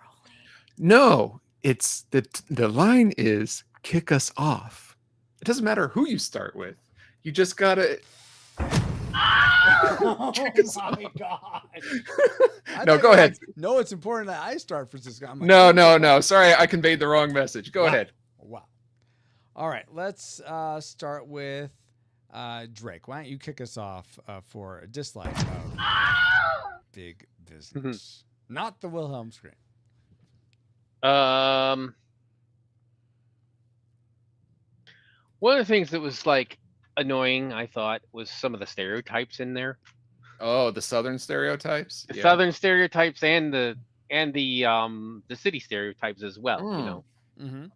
No, it's the line is kick us off. It doesn't matter who you start with. You just gotta. Oh my God. No, go ahead. No, it's important that I start, Francisco. No. Sorry, I conveyed the wrong message. Go ahead. Wow. All right, let's start with Drake. Why don't you kick us off for a dislike of big business? Not the Wilhelm scream. One of the things that was like annoying, I thought, was some of the stereotypes in there. Oh, the Southern stereotypes. The Yeah. Southern stereotypes and the city stereotypes as well. You Mm. know. Mm-hmm.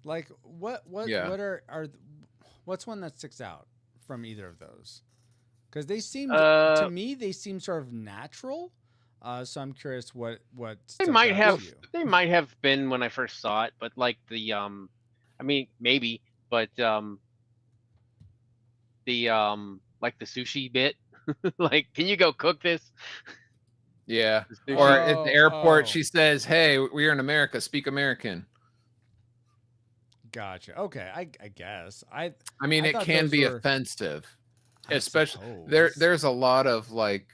Like Yeah. what's one that sticks out from either of those? Because they seemed Uh, to me they seem sort of natural. So I'm curious what They stuck might out have to you. they might have been when I first saw it, but like the I mean maybe, but the like the sushi bit, like can you go cook this? Yeah. The Or sushi. at the airport, Oh. she says, "Hey, we're in America. Speak American." Gotcha. Okay, I guess I mean, I it thought can those be were- offensive, I especially suppose. there's a lot of like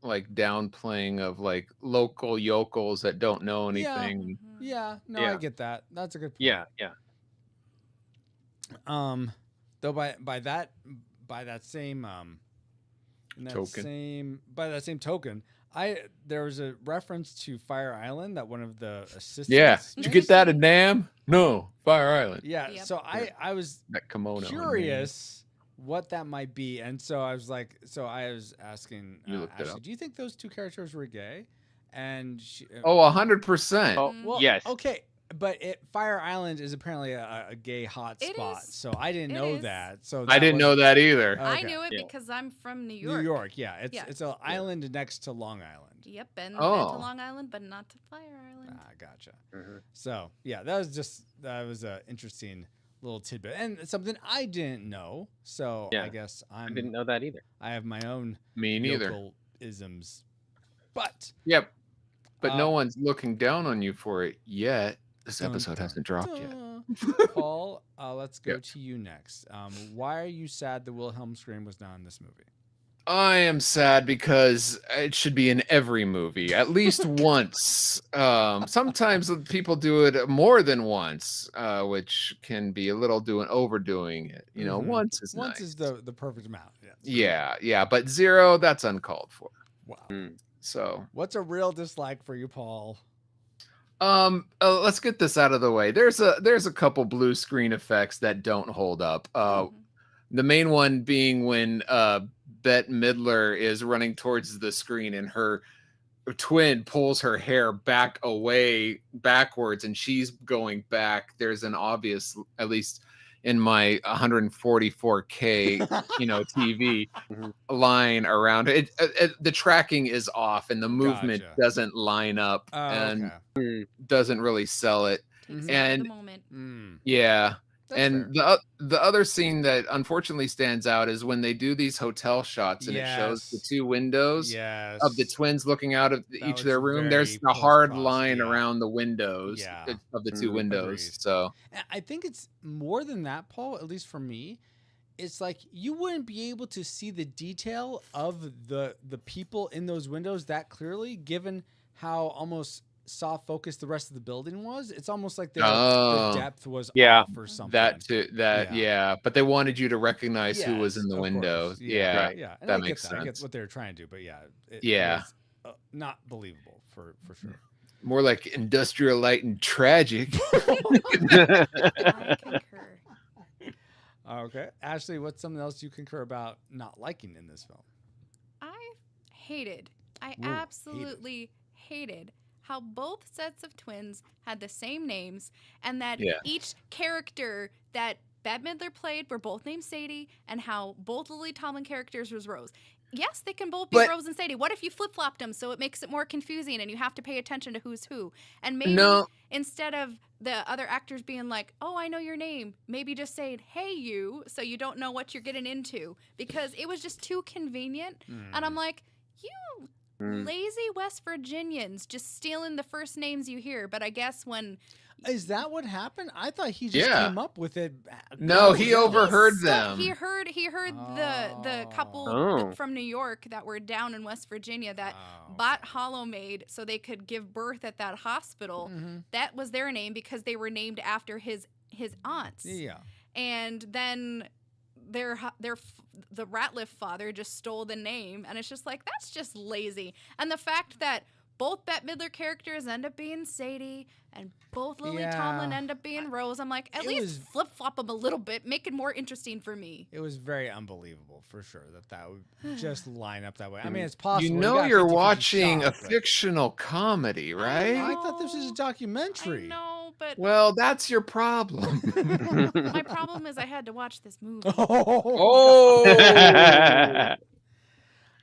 downplaying of like local yokels that don't know Yeah. anything. Yeah, no, Yeah. I get that. That's a good point. Yeah, yeah. Though by that same Token. by that same token, there was a reference to Fire Island that one of the assistants. Yeah. Did you get that in Nam? No, Fire Island. Yeah. Yep. So I was That kimono. in Nam. curious what that might be, and so I was asking You looked it Ashley, up. do you think those two characters were gay? And she, Oh, 100%. Oh, well, yes. okay, but Fire Island is apparently a gay hot It spot, is. so I didn't It know is. that. So I didn't know that either. Okay. I knew it Yeah. because I'm from New York. New York, yeah, Yeah. it's an island next to Long Island. Yep, been Oh. to Long Island, but not to Fire Island. Ah, gotcha. Mhm. So yeah, that was a interesting little tidbit and something I didn't know. So Yeah. I guess I didn't know that either. I have my own Me neither. local isms, but Yep. But no Uh, one's looking down on you for it yet. This dun, episode dun, hasn't dropped yet. dun. Paul, let's go Yep. to you next. Why are you sad the Wilhelm scream was not in this movie? I am sad because it should be in every movie, at least once. Sometimes people do it more than once, which can be a little overdoing it. You know, Mhm. once is Once nice. is the perfect amount. Yeah. Yeah, but 0, that's uncalled for. Wow. Mm. So, What's a real dislike for you, Paul? let's get this out of the way. There's a couple blue screen effects that don't hold up. The main one being when Bette Midler is running towards the screen and her twin pulls her hair backwards and she's going back. There's an obvious, at least in my 144K TV Mhm. line around it. The tracking is off and the movement Gotcha. doesn't line up Oh, and okay. doesn't really sell it. Takes Mhm. you out of And the moment. yeah. That's And the other scene that unfortunately stands out is when they do these hotel shots and it shows the Yes. two windows Yes. of the twins looking out of That each of their was room. There's very a hard post-process, line yeah. around the windows Yeah. of the two windows. Agreed. So I think it's more than that, Paul, at least for me. It's like you wouldn't be able to see the detail of the people in those windows that clearly, given how almost soft focused the rest of the building was. It's almost like the depth was Yeah. off or something. that too, Yeah. but they wanted you to recognize who was Yes, in the of window. course. Yeah, Right. Yeah, and that I makes get that. I get sense. what they were trying to do, but yeah, it Yeah. was, not believable for sure. More like industrial light and tragic. I concur. Okay, Ashley, what's something else you concur about not liking in this film? I hated. I Ooh, absolutely hated how both sets of twins had the same names and that Yeah. each character that Bette Midler played were both named Sadie and how both Lily Tomlin characters was Rose. Yes, they can both be But- Rose and Sadie. What if you flip-flopped them so it makes it more confusing and you have to pay attention to who's who? And maybe No. instead of the other actors being like, oh, I know your name, maybe just saying, hey, you, so you don't know what you're getting into. Because it was just too convenient. And I'm like, you lazy West Virginians just stealing the first names you hear. But I guess when... Is that what happened? I thought he just Yeah. came up with it. No, he overheard So them. he heard the couple Oh. from New York that were down in West Virginia that Oh. bought Hollow Maid so they could give birth at that hospital. That was their name because they were named after his aunts. Yeah. And then the Ratliff father just stole the name, and it's just like that's just lazy. And the fact that both Bette Midler characters end up being Sadie, and both Lily Yeah. Tomlin end up being Rose. I'm like, at least flip-flop them a little bit, make it more interesting for me. It was very unbelievable, for sure, that would just line up that way. I mean, it's possible. You We know got you're 50-50 watching a shot, but fictional comedy, right? I thought this was a I documentary. know, but Well, that's your problem. my problem is I had to watch this movie. Oh.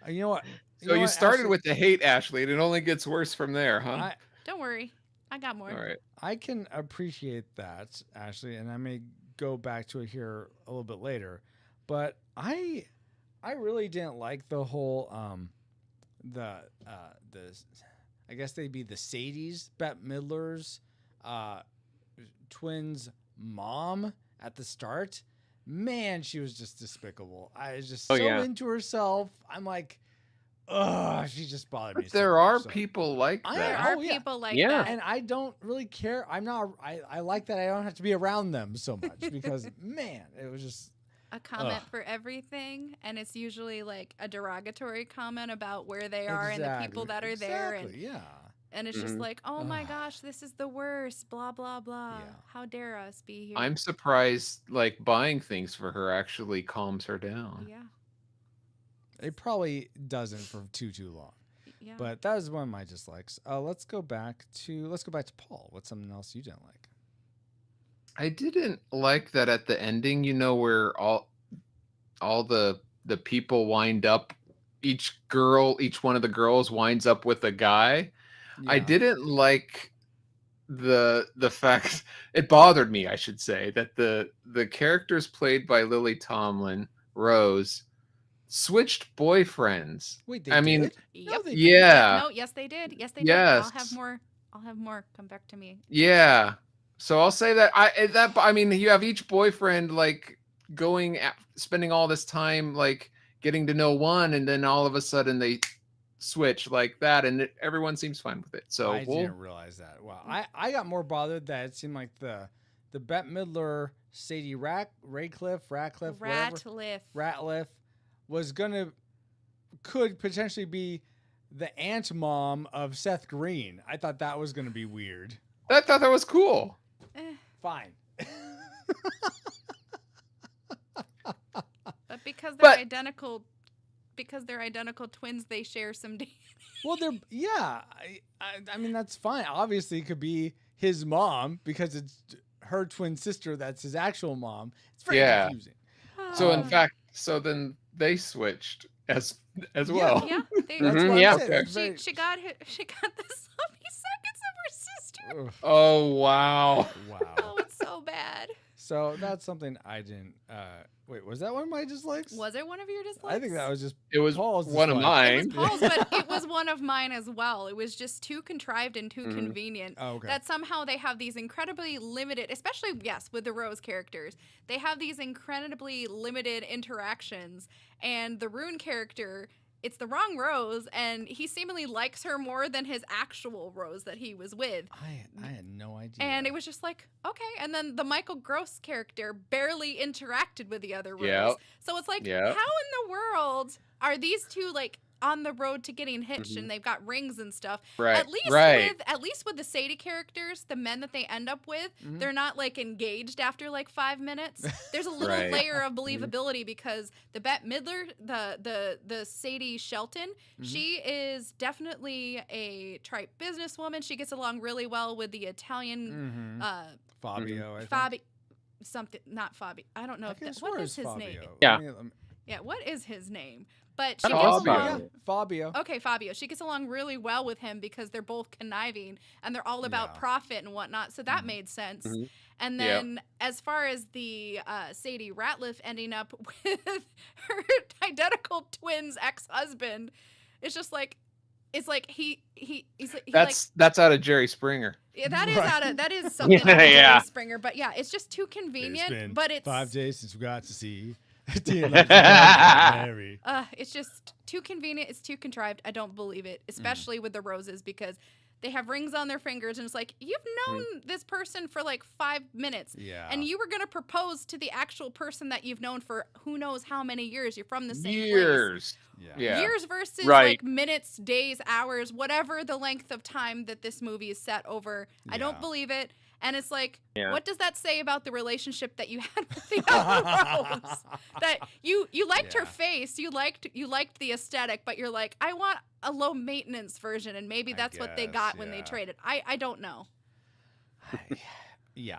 You know what? So you what, started Ashley? with the hate, Ashley, and it only gets worse from there, huh? Don't worry, I got more. All right. I can appreciate that, Ashley, and I may go back to it here a little bit later, but I really didn't like the whole the I guess they'd be the Sadies, Bette Midler's twins' mom at the start. Man, she was just despicable. I was just so into herself. I'm like, ugh, she just bothered me. But there are people like that. There are people like that. And I don't really care. I like that I don't have to be around them so much because, man, it was just a comment for everything, and it's usually like a derogatory comment about where they are and the people that are there. And it's just like, oh my gosh, this is the worst, blah, blah, blah. How dare us be here? I'm surprised, like, buying things for her actually calms her down. Yeah. It probably doesn't for too long. Yeah. But that was one of my dislikes. Let's go back to Paul. What's something else you didn't like? I didn't like that at the ending, you know, where all the people wind up, each one of the girls winds up with a guy. Yeah. I didn't like the fact, it bothered me, I should say, that the characters played by Lily Tomlin, Rose, switched boyfriends. Wait, I mean, yep. Yeah. No, yes, they did. Yes, they did. Yes. I'll have more. Come back to me. Yeah. So I'll say that I mean, you have each boyfriend like spending all this time like getting to know one, and then all of a sudden they switch like that, and everyone seems fine with it. So I didn't realize that. Wow. I got more bothered that it seemed like the Bette Midler, Sadie Ratcliffe was could potentially be the aunt mom of Seth Green. I thought that was gonna be weird. I thought that was cool. Fine. But because they're identical twins, they share some DNA. Well, I mean, that's fine. Obviously, it could be his mom because it's her twin sister that's his actual mom. It's very confusing. So in fact, then they switched as well. Yeah, she got the sloppy seconds of her sister. Oh wow. Oh, it's so bad. So that's something I didn't. Wait, was that one of my dislikes? Was it one of your dislikes? I think that was just. It was Paul's one of mine. It was Paul's, but it was one of mine as well. It was just too contrived and too convenient. Oh, okay. That somehow they have these incredibly limited, especially with the Rose characters, they have these incredibly limited interactions, and the Rune character, it's the wrong Rose, and he seemingly likes her more than his actual Rose that he was with. I had no idea. And it was just like, okay. And then the Michael Gross character barely interacted with the other Rose. Yep. So it's like, how in the world are these two like on the road to getting hitched and they've got rings and stuff? Right. At least with the Sadie characters, the men that they end up with, they're not like engaged after like 5 minutes. There's a little layer of believability because the Bette Midler, the Sadie Shelton, she is definitely a trite businesswoman. She gets along really well with the Italian Fabio. Something, not Fabio. I don't know what is his Fabio. name. Yeah. What is his name? But she gets along. Fabio. Okay, Fabio. She gets along really well with him because they're both conniving and they're all about profit and whatnot. So that made sense. And then as far as the Sadie Ratcliffe ending up with her identical twins ex-husband, it's just like, he's like that's out of Jerry Springer. Yeah, that is something out of Jerry Springer. But yeah, it's just too convenient. It's been but it's 5 days since we got to see. It's just too convenient. It's too contrived. I don't believe it, especially with the Roses, because They have rings on their fingers, and it's like, you've known this person for like 5 minutes. Yeah. And you were going to propose to the actual person that you've known for who knows how many years. You're from the same Years. place. Yeah. Years versus Right. like minutes, days, hours, whatever the length of time that this movie is set over. I don't believe it. And it's like, what does that say about the relationship that you had with the other Rose? That you liked her face, you liked the aesthetic, but you're like, I want a low maintenance version, and maybe that's what they got when they traded. I don't know.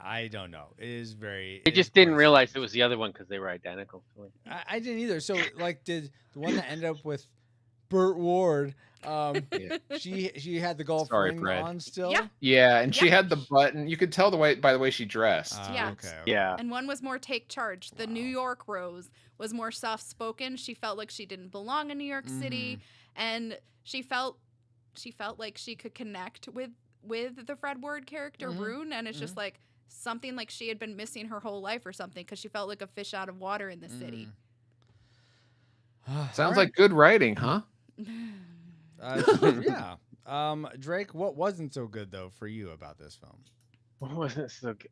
I don't know. It is very. They just didn't realize it was the other one because they were identical. I didn't either. So like, did the one that ended up with Burt Ward? She had the golf ring on still. Yeah, and she had the button. You could tell by the way she dressed. Okay. Yeah. And one was more take charge. The New York Rose was more soft spoken. She felt like she didn't belong in New York City, and she felt like she could connect with the Fred Ward character Rune, and it's just like something like she had been missing her whole life or something, because she felt like a fish out of water in the city. Sounds like good writing, huh? Yeah. Drake, what wasn't so good though for you about this film? What wasn't so good?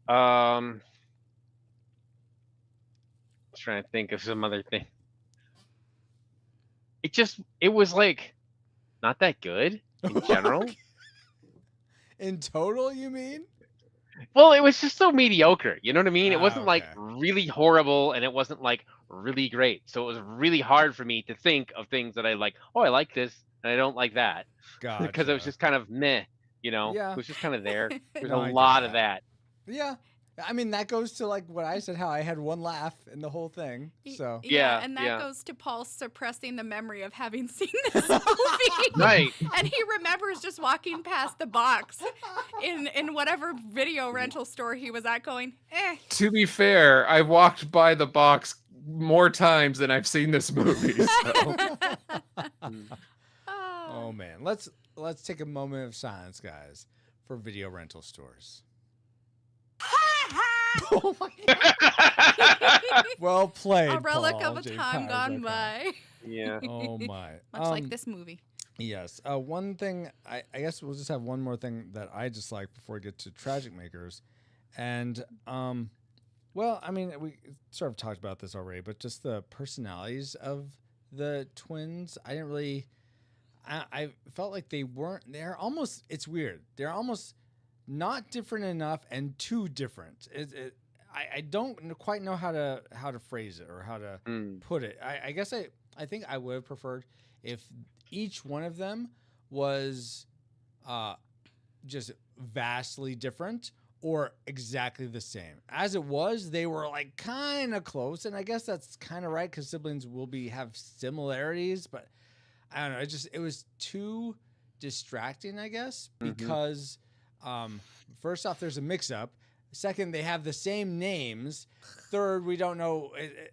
Trying to think of some other thing. It was like not that good in general. In total, you mean? Well, it was just so mediocre. You know what I mean? It wasn't like okay. really horrible, and it wasn't like really great. So it was really hard for me to think of things that I like. Oh, I like this, and I don't like that. Because it was just kind of meh. You know? Yeah. It was just kind of there. There's No, I a get lot of that. Yeah. I mean, that goes to like what I said, how I had one laugh in the whole thing. So Yeah, and that yeah. goes to Paul suppressing the memory of having seen this movie. Right. And he remembers just walking past the box in whatever video rental store he was at, going, To be fair, I've walked by the box more times than I've seen this movie. So. Oh man, let's take a moment of silence, guys, for video rental stores. Oh my God. Well played. A relic Paul of a J. time Powers, gone okay. by. Yeah. Oh my. Much like this movie. Yes. One thing, I guess we'll just have one more thing that I dislike before we get to Tragic Makers. And, well, I mean, we sort of talked about this already, but just the personalities of the twins, I didn't really, I felt like they're almost, it's weird. They're almost not different enough and too different. I don't quite know how to phrase it or how to put it. I guess I think I would have preferred if each one of them was just vastly different or exactly the same. As it was, they were like kind of close, and I guess that's kind of right because siblings will have similarities, but I don't know. It was too distracting, I guess, because first off, there's a mix-up. Second, they have the same names. Third, we don't know.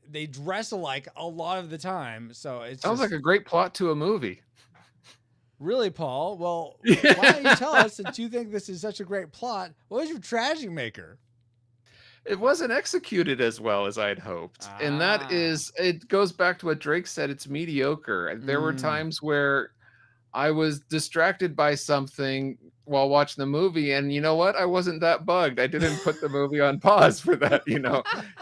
They dress alike a lot of the time. So it sounds like a great plot to a movie. Really, Paul? Well, why don't you tell us, since you think this is such a great plot, what was your Tragic Maker? It wasn't executed as well as I'd hoped. And that is, it goes back to what Drake said, it's mediocre. There were times where I was distracted by something while watching the movie, and you know what? I wasn't that bugged. I didn't put the movie on pause for that,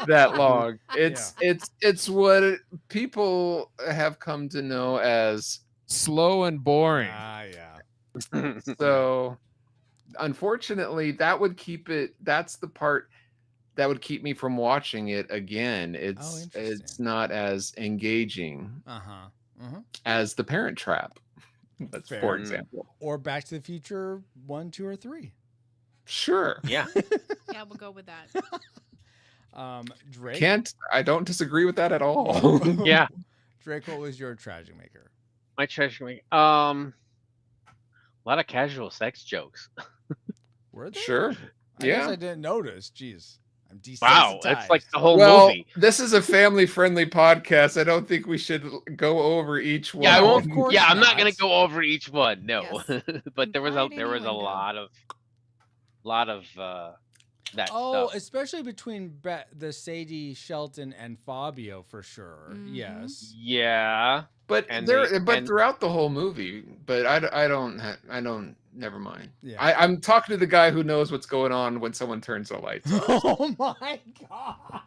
that long. It's what people have come to know as slow and boring. Yeah. So unfortunately, that's the part that would keep me from watching it again. It's not as engaging as The Parent Trap. That's fair. For example. Or Back to the Future 1, 2, or 3. Sure. Yeah. Yeah, we'll go with that. Drake? I don't disagree with that at all. Yeah. Drake, what was your Tragic Maker? My Tragic Maker. A lot of casual sex jokes. Were there? Sure. I guess I didn't notice. Jeez. I'm desensitized. Wow, that's like the whole movie. This is a family-friendly podcast. I don't think we should go over each one. Yeah, I won't. Of course I'm not not. going to go over each one. No, Yes. but there was a Slide any lot of that Oh, stuff. especially between the Sadie, Shelton, and Fabio for sure. Yes. Yeah. But And throughout the whole movie, but I don't never mind. Yeah. I'm talking to the guy who knows what's going on when someone turns the lights on. Oh my god.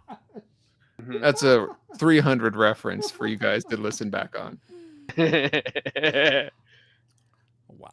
That's a 300 reference for you guys to listen back on. Wow.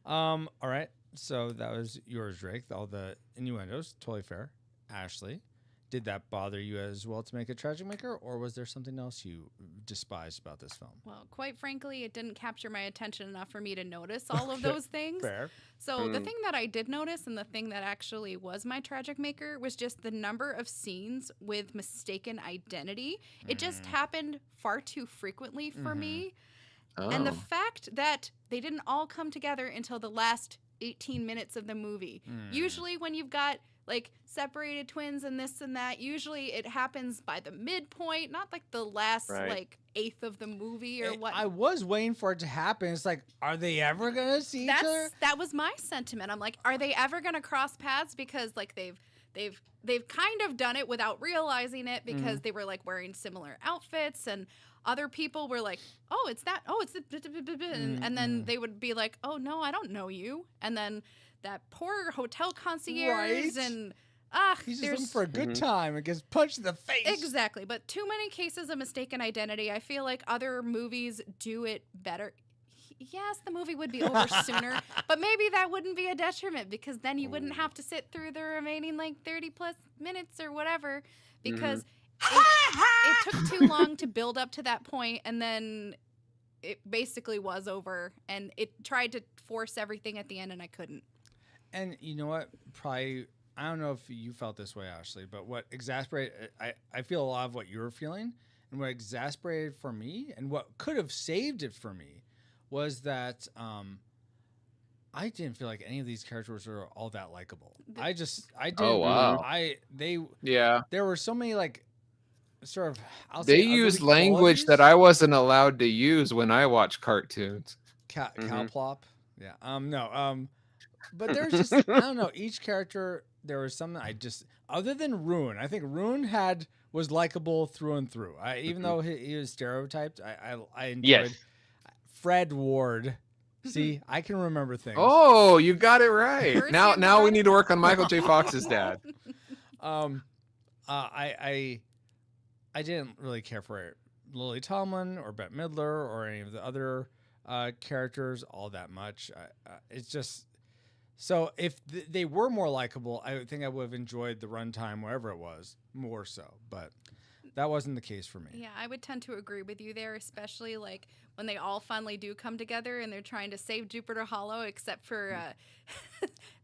All right. So that was yours, Drake. All the innuendos, totally fair. Ashley, did that bother you as well to make a tragic maker, or was there something else you despised about this film? Well, quite frankly, it didn't capture my attention enough for me to notice all of those things. Fair. So the thing that I did notice, and the thing that actually was my tragic maker, was just the number of scenes with mistaken identity. It just happened far too frequently for me. And the fact that they didn't all come together until the last 18 minutes of the movie. Usually when you've got like separated twins and this and that, usually it happens by the midpoint, not like the last like eighth of the movie or what. I was waiting for it to happen. It's like, are they ever gonna see each other? That was my sentiment. I'm like, are they ever gonna cross paths? Because like they've kind of done it without realizing it, because they were like wearing similar outfits, and other people were like, oh, it's that, oh, it's the, and then they would be like, oh no, I don't know you, and then that poor hotel concierge, and he's just looking for a good time and gets punched in the face. Exactly, but too many cases of mistaken identity. I feel like other movies do it better. Yes, the movie would be over sooner, but maybe that wouldn't be a detriment, because then you wouldn't have to sit through the remaining like 30 plus minutes or whatever, because it took too long to build up to that point, and then it basically was over, and it tried to force everything at the end, and I couldn't. And you know what? Probably, I don't know if you felt this way, Ashley, but what exasperated, I feel a lot of what you were feeling, and what exasperated for me, and what could have saved it for me, was that I didn't feel like any of these characters were all that likable. I didn't. Oh, wow. There were so many like sort of. They used language that I wasn't allowed to use when I watch cartoons. Cowplop. Yeah. No. But there's just, I don't know, each character, there was something other than Rune, I think Rune was likable through and through. Even though he was stereotyped, I enjoyed Fred Ward. See, I can remember things. Oh, you got it right. Now we need to work on Michael J. Fox's dad. I didn't really care for Lily Tomlin or Bette Midler or any of the other characters all that much. It's just... So if they were more likable, I think I would have enjoyed the runtime, wherever it was, more so. But that wasn't the case for me. Yeah, I would tend to agree with you there, especially like when they all finally do come together and they're trying to save Jupiter Hollow, except for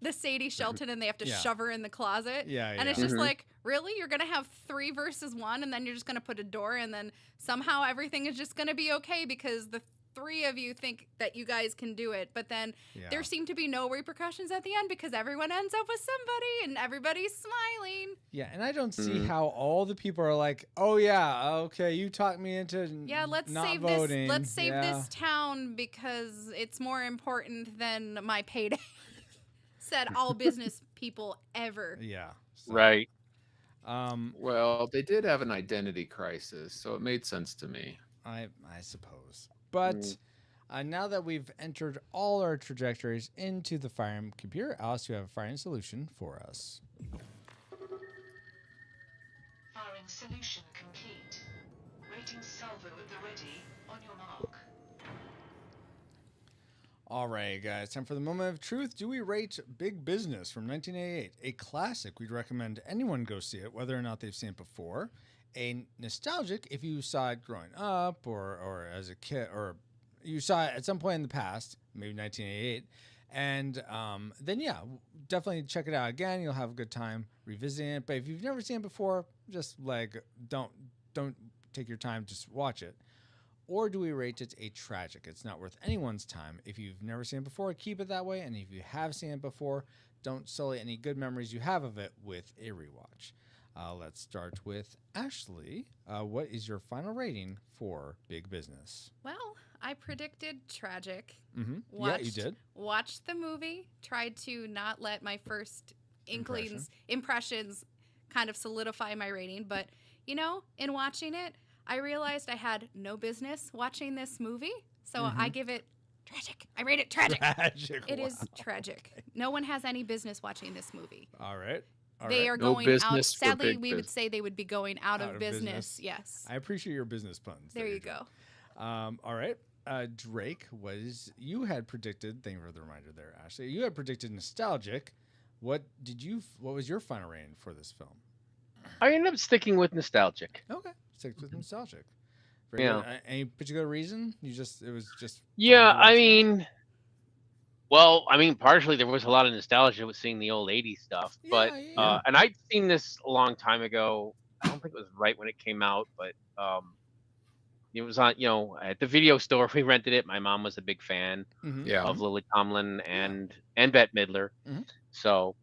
the Sadie Shelton, and they have to shove her in the closet. And it's just like, really? You're going to have 3 versus 1, and then you're just going to put a door, and then somehow everything is just going to be okay because the 3 of you think that you guys can do it, but then there seem to be no repercussions at the end because everyone ends up with somebody and everybody's smiling. Yeah, and I don't see how all the people are like, oh yeah, okay, you talked me into let's not save voting. Let's save this town because it's more important than my payday. Said all business people ever. Yeah. So. Right. Well, they did have an identity crisis, so it made sense to me. I suppose. But now that we've entered all our trajectories into the firing computer, Alice, you have a firing solution for us. Firing solution complete. Rating salvo at the ready. On your mark. All right, guys. Time for the moment of truth. Do we rate Big Business from 1988? A classic. We'd recommend anyone go see it, whether or not they've seen it before. A nostalgic if you saw it growing up or as a kid, or you saw it at some point in the past, maybe 1988, and then definitely check it out again. You'll have a good time revisiting it. But if you've never seen it before, just like don't take your time, just watch it. Or do we rate it a tragic? It's not worth anyone's time. If you've never seen it before, keep it that way, and if you have seen it before, don't sully any good memories you have of it with a rewatch. Let's start with Ashley. What is your final rating for Big Business? Well, I predicted tragic. Yeah, you did. Watched the movie. Tried to not let my first impressions kind of solidify my rating. But, you know, in watching it, I realized I had no business watching this movie. So I give it tragic. I rate it tragic. Tragic. It is tragic. Okay. No one has any business watching this movie. All right. They are No going out. business for Sadly, big we would business. say they would be going out of business. Yes. I appreciate your business puns. There you go. All right. Drake, you had predicted, thank you for the reminder there, Ashley. You had predicted nostalgic. What was your final rating for this film? I ended up sticking with nostalgic. Okay. Stick with nostalgic. Very good. Any particular reason? It was just. Yeah, I mean, partially there was a lot of nostalgia with seeing the old 80s stuff, but and I'd seen this a long time ago. I don't think it was right when it came out, but it was on, at the video store. We rented it. My mom was a big fan of Lily Tomlin and Bette Midler, so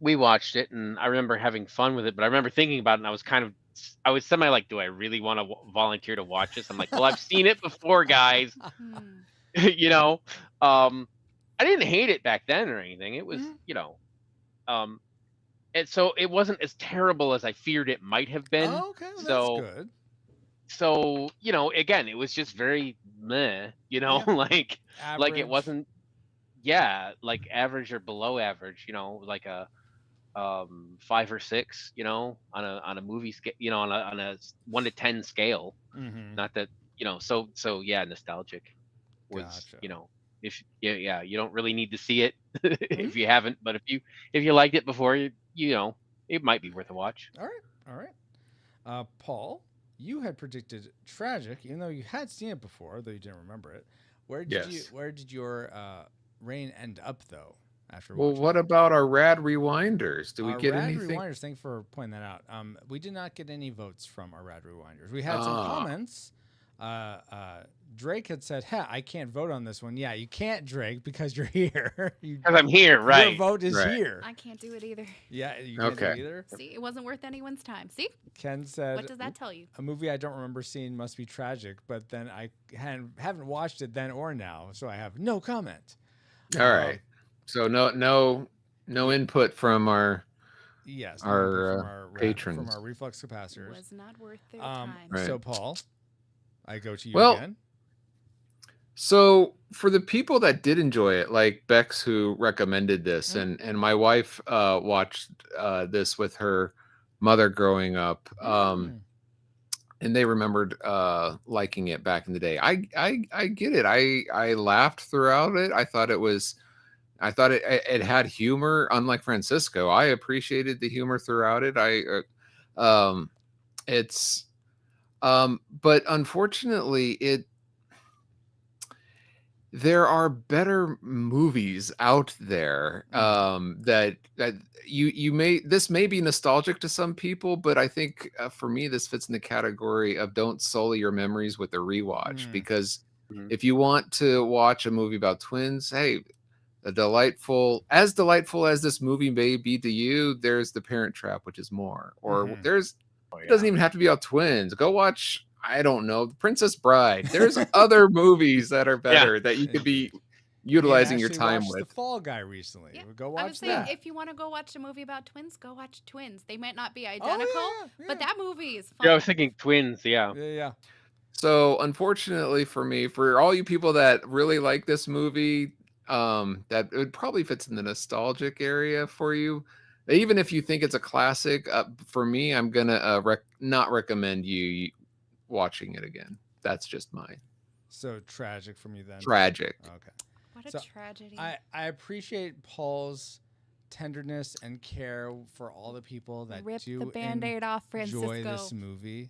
we watched it, and I remember having fun with it. But I remember thinking about it, and I was semi like, do I really want to volunteer to watch this? I'm like, well, I've seen it before, guys. I didn't hate it back then or anything. It was, and so it wasn't as terrible as I feared it might have been. Oh, okay, well, so that's good. So again, it was just very meh. Like it wasn't, like average or below average. Like a 5 or 6. On a movie scale. On a 1 to 10 scale. Not that So yeah, nostalgic was Gotcha. If you don't really need to see it if you haven't, but if you liked it before, it might be worth a watch. All right. Paul, you had predicted tragic, even though you had seen it before, though you didn't remember it. Where did your rain end up though? After what about our rad rewinders? Do we get rad anything? Rewinders, thanks for pointing that out. We did not get any votes from our rad rewinders. We had some comments. Drake had said, I can't vote on this one. Yeah, you can't, Drake, because you're here. Because I'm here, right? Your vote is here. I can't do it either. Yeah, you can't do it either? See, it wasn't worth anyone's time. See? Ken said, what does that tell you? A movie I don't remember seeing must be tragic, but then I haven't watched it then or now, so I have no comment. All right. So no input from our our patrons. From our reflux capacitors. Was not worth their time. Right. So Paul, I go to you again. So for the people that did enjoy it, like Bex, who recommended this, and my wife watched this with her mother growing up, and they remembered liking it back in the day. I get it. I laughed throughout it. I thought it had humor, unlike Francisco. I appreciated the humor throughout it. But unfortunately, there are better movies out there that this may be nostalgic to some people, but I think for me this fits in the category of don't sully your memories with a rewatch, because if you want to watch a movie about twins, hey, delightful as this movie may be to you, there's The Parent Trap, which is more, or it doesn't even have to be about twins. Go watch, I don't know, The Princess Bride. There's other movies that are better that you could be utilizing your time with. The Fall Guy recently. Yeah. Go watch I would say that. if you want to go watch a movie about twins, go watch Twins. They might not be identical, but that movie is fun. Yeah, I was thinking Twins. Yeah. So unfortunately for me, for all you people that really like this movie, that it probably fits in the nostalgic area for you. Even if you think it's a classic, for me, I'm gonna not recommend you watching it again. That's just mine. So tragic for me then. Tragic. Okay. What a tragedy. I appreciate Paul's tenderness and care for all the people that Rip do the Band-Aid off, Francisco. enjoy this movie.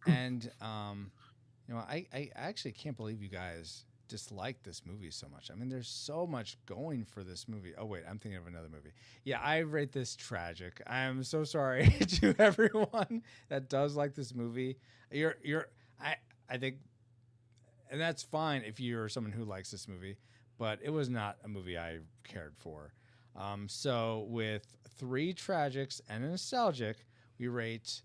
And I actually can't believe you guys dislike this movie so much. I mean, there's so much going for this movie. Oh wait, I'm thinking of another movie. Yeah, I rate this tragic. I am so sorry to everyone that does like this movie. I think, and that's fine if you're someone who likes this movie, but it was not a movie I cared for. So with 3 tragics and a nostalgic, we rate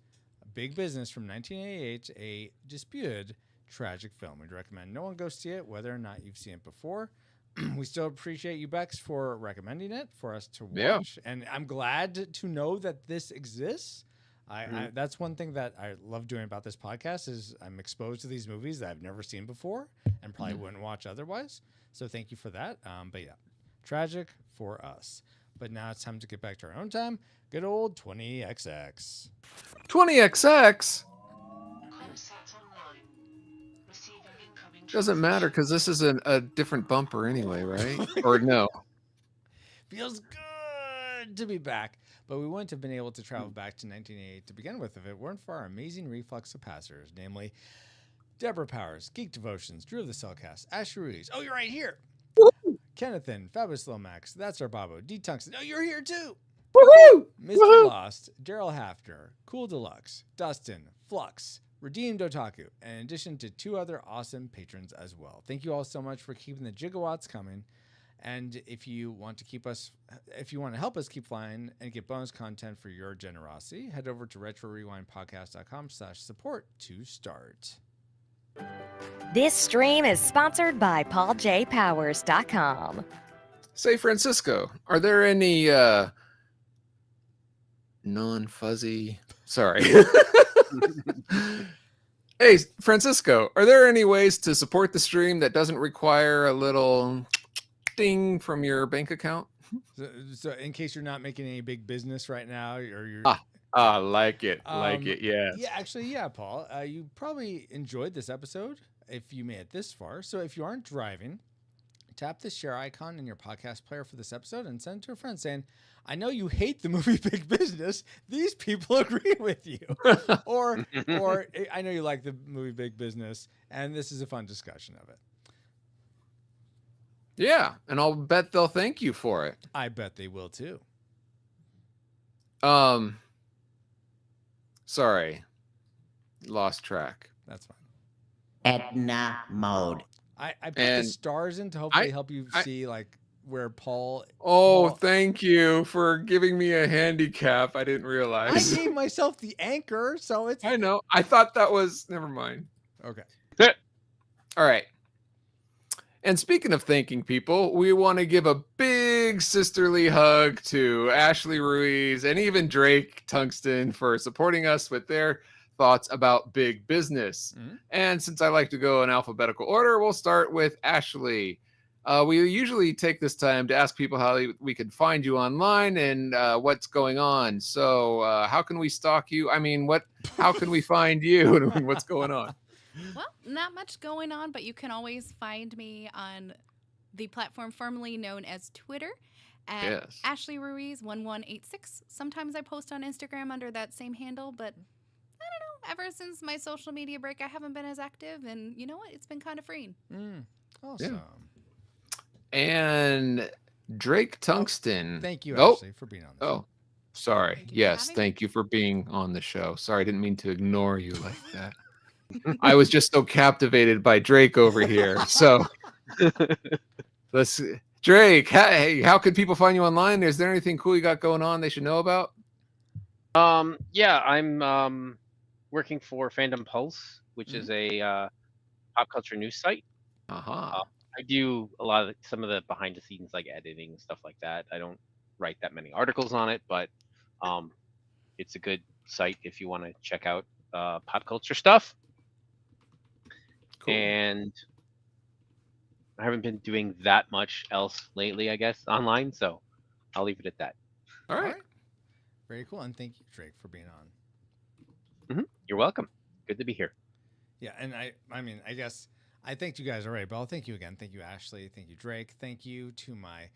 Big Business from 1988 a disputed tragic film. We'd recommend no one go see it, whether or not you've seen it before. we still appreciate you, Bex, for recommending it for us to watch. Yeah. And I'm glad to know that this exists. That's one thing that I love doing about this podcast is I'm exposed to these movies that I've never seen before and probably wouldn't watch otherwise. So thank you for that. But yeah, tragic for us. But now it's time to get back to our own time. Good old 20XX. 20XX? Contact online. Receiving incoming Doesn't matter because this is a different bumper anyway, right? Or no? Feels good to be back. But we wouldn't have been able to travel back to 1988 to begin with if it weren't for our amazing reflux capacitors, namely Deborah Powers, Geek Devotions, Drew of the Cellcast, Ashley Ruiz. Oh, you're right here. Kennethan, Fabulous Lomax, That's Our Babo, D Tungsten. Oh, you're here too. Woohoo! Mr. Lost, Daryl Hafner, Cool Deluxe, Dustin, Flux, Redeemed Otaku, and in addition to 2 other awesome patrons as well. Thank you all so much for keeping the gigawatts coming. And if you want to help us keep flying and get bonus content for your generosity, head over to retrorewindpodcast.com/support to start. This stream is sponsored by PaulJPowers.com. Say, Francisco, are there any non-fuzzy... Sorry. Hey, Francisco, are there any ways to support the stream that doesn't require a little ding from your bank account? So in case you're not making any big business right now, or you're like it, yes. Yeah, actually, yeah, Paul. You probably enjoyed this episode if you made it this far. So if you aren't driving, tap the share icon in your podcast player for this episode and send it to a friend saying, I know you hate the movie Big Business. These people agree with you. or I know you like the movie Big Business, and this is a fun discussion of it. Yeah, and I'll bet they'll thank you for it. I bet they will too. Sorry. Lost track. That's fine. Edna mode. I put the stars in to hopefully help you see like where Paul. Thank you for giving me a handicap. I didn't realize. I gave myself the anchor, so it's. I know. I thought that was. Never mind. Okay. All right. And speaking of thanking people, we want to give a big sisterly hug to Ashley Ruiz and even Drake Tungsten for supporting us with their thoughts about Big Business. Mm-hmm. And since I like to go in alphabetical order, we'll start with Ashley. We usually take this time to ask people how we can find you online and what's going on. So how can we stalk you? I mean, how can we find you and what's going on? Well, not much going on, but you can always find me on the platform formerly known as Twitter at Ashley Ruiz 1186. Sometimes I post on Instagram under that same handle, but I don't know. Ever since my social media break, I haven't been as active, and you know what? It's been kind of freeing. Awesome. Yeah. And Drake Tungsten. Thank you, Ashley, for being on the show. Sorry. Yes, thank you for being on the show. Sorry, I didn't mean to ignore you like that. I was just so captivated by Drake over here. So Drake, hey, how can people find you online? Is there anything cool you got going on they should know about? Yeah, I'm working for Fandom Pulse, which is a pop culture news site. I do some of the behind the scenes like editing and stuff like that. I don't write that many articles on it, but it's a good site if you want to check out pop culture stuff. Cool. And I haven't been doing that much else lately, I guess, online. So I'll leave it at that. All right. Very cool. And thank you, Drake, for being on. Mm-hmm. You're welcome. Good to be here. Yeah. And I mean, I guess I thanked you guys already, but I'll thank you again. Thank you, Ashley. Thank you, Drake. Thank you to my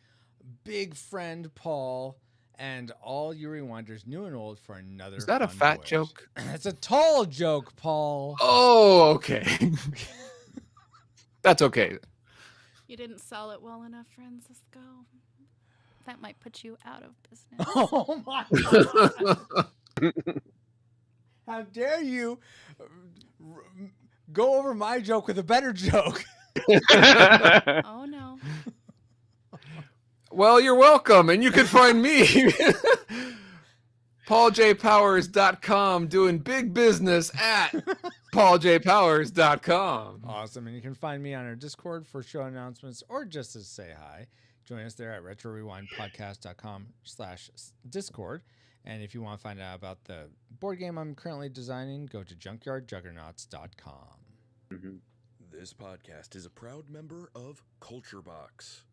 big friend, Paul, and all you rewinders, new and old, for another. Is that a fat joke? It's a tall joke, Paul. Oh, okay. That's okay. You didn't sell it well enough, Francisco. That might put you out of business. Oh my God. How dare you go over my joke with a better joke? Oh no. Well, you're welcome, and you can find me, PaulJPowers.com, doing big business at pauljpowers.com. Awesome. And you can find me on our Discord for show announcements or just to say hi. Join us there at retrorewindpodcast.com/Discord. And if you want to find out about the board game I'm currently designing, go to junkyardjuggernauts.com. This podcast is a proud member of Culture Box,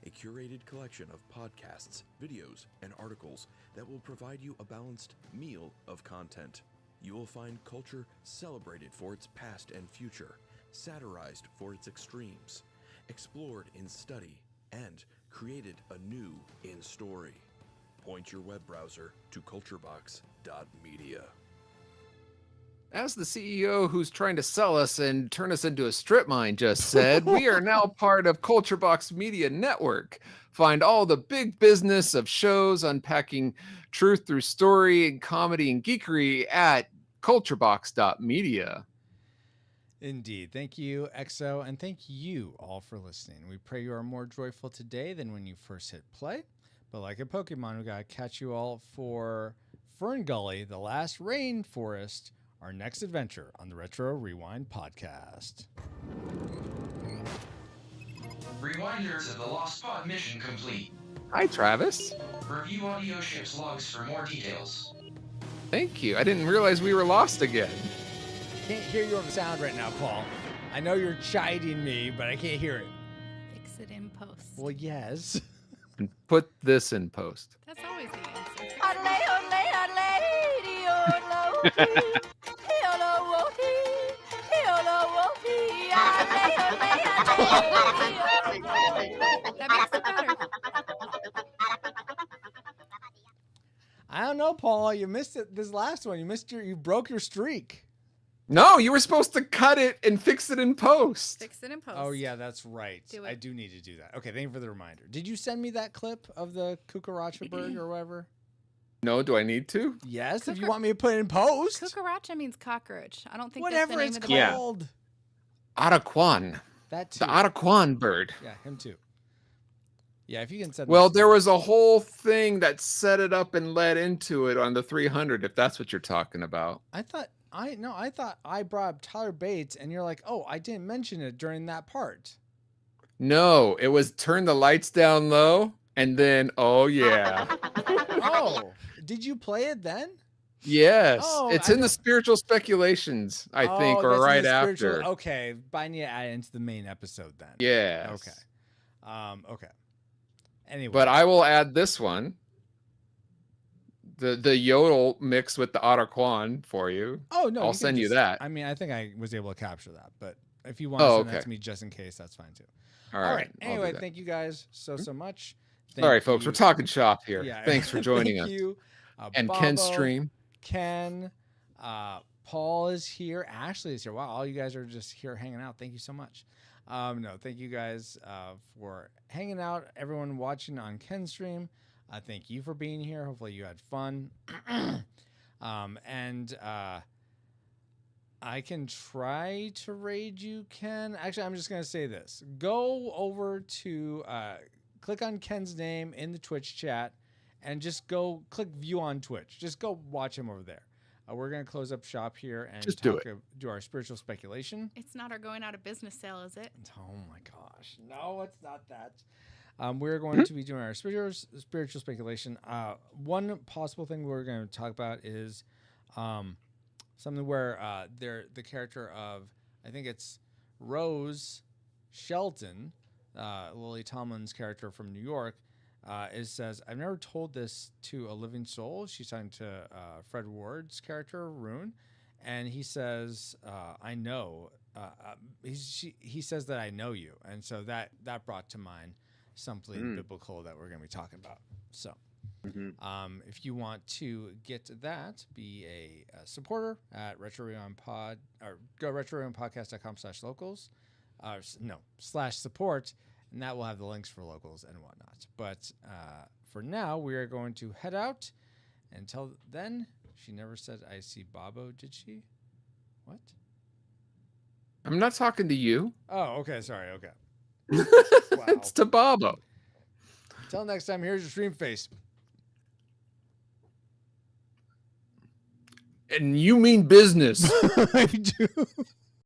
a curated collection of podcasts, videos, and articles that will provide you a balanced meal of content. You will find culture celebrated for its past and future, satirized for its extremes, explored in study, and created anew in story. Point your web browser to culturebox.media. As the CEO who's trying to sell us and turn us into a strip mine just said, we are now part of Culture Box Media Network. Find all the big business of shows unpacking truth through story and comedy and geekery at culturebox.media. Indeed. Thank you, EXO, and thank you all for listening. We pray you are more joyful today than when you first hit play. But like a Pokemon, we gotta catch you all for Fern Gully, the Last Rainforest, our next adventure on the Retro Rewind podcast. Rewinders of the Lost Pod mission complete. Hi, Travis. Review audio ship's logs for more details. Thank you. I didn't realize we were lost again. Can't hear your sound right now, Paul. I know you're chiding me, but I can't hear it. Fix it in post. Well, yes. And put this in post. That's always the answer. That makes it better. I don't know, Paul. You missed it. This last one. You broke your streak. No, you were supposed to cut it and fix it in post. Fix it in post. Oh, yeah, that's right. Do it. I do need to do that. Okay, thank you for the reminder. Did you send me that clip of the cucaracha bird or whatever? No, do I need to? Yes, if you want me to put it in post. Cucaracha means cockroach. I don't think Whatever that's it's the name of the called. Araquan. That too. The Araquan bird. Yeah, him too. Yeah, if you can send Well, that there was a whole thing that set it up and led into it on the 300, if that's what you're talking about. I thought I brought up Tyler Bates, and you're like, oh, I didn't mention it during that part. No, it was turn the lights down low, and then, oh, yeah. Oh, did you play it then? Yes. Oh, it's in the spiritual speculations, I think, or that's in right the after. spiritual- Okay, I need to add it into the main episode then. Yes. Okay. Okay. Anyway. But I will add this one. The yodel mix with the Araquan for you. Oh, no. I'll send you that. I mean, I think I was able to capture that, but if you want to send that to me just in case, that's fine too. All right. Anyway, thank you guys so much. All right, folks, we're talking shop here. Yeah. Thanks for joining us. Thank you. And Bobo, Ken's stream. Ken, Paul is here. Ashley is here. Wow, all you guys are just here hanging out. Thank you so much. No, thank you guys for hanging out. Everyone watching on Ken's stream, thank you for being here. Hopefully you had fun. And I can try to raid you, Ken. Actually, I'm just going to say this. Go over to click on Ken's name in the Twitch chat and just go click view on Twitch. Just go watch him over there. We're going to close up shop here and Just do our spiritual speculation. It's not our going out of business sale, is it? Oh my gosh. No, it's not that. We're going to be doing our spiritual speculation. One possible thing we're going to talk about is something where the character of, I think it's Rose Shelton, Lily Tomlins' character from New York, says, I've never told this to a living soul. She's talking to Fred Ward's character, Rune. And he says, I know. He says that I know you. And so that brought to mind something biblical that we're going to be talking about. So if you want to get to that, be a supporter at Retro Rewind Pod, or go to retrorewindpodcast.com/locals, /support, and that will have the links for locals and whatnot. But for now, we are going to head out. Until then, she never said I see Bobo, did she? What? I'm not talking to you. Oh, okay. Sorry. Okay. Wow. It's to Bobo. Until next time, here's your stream face. And you mean business. I do.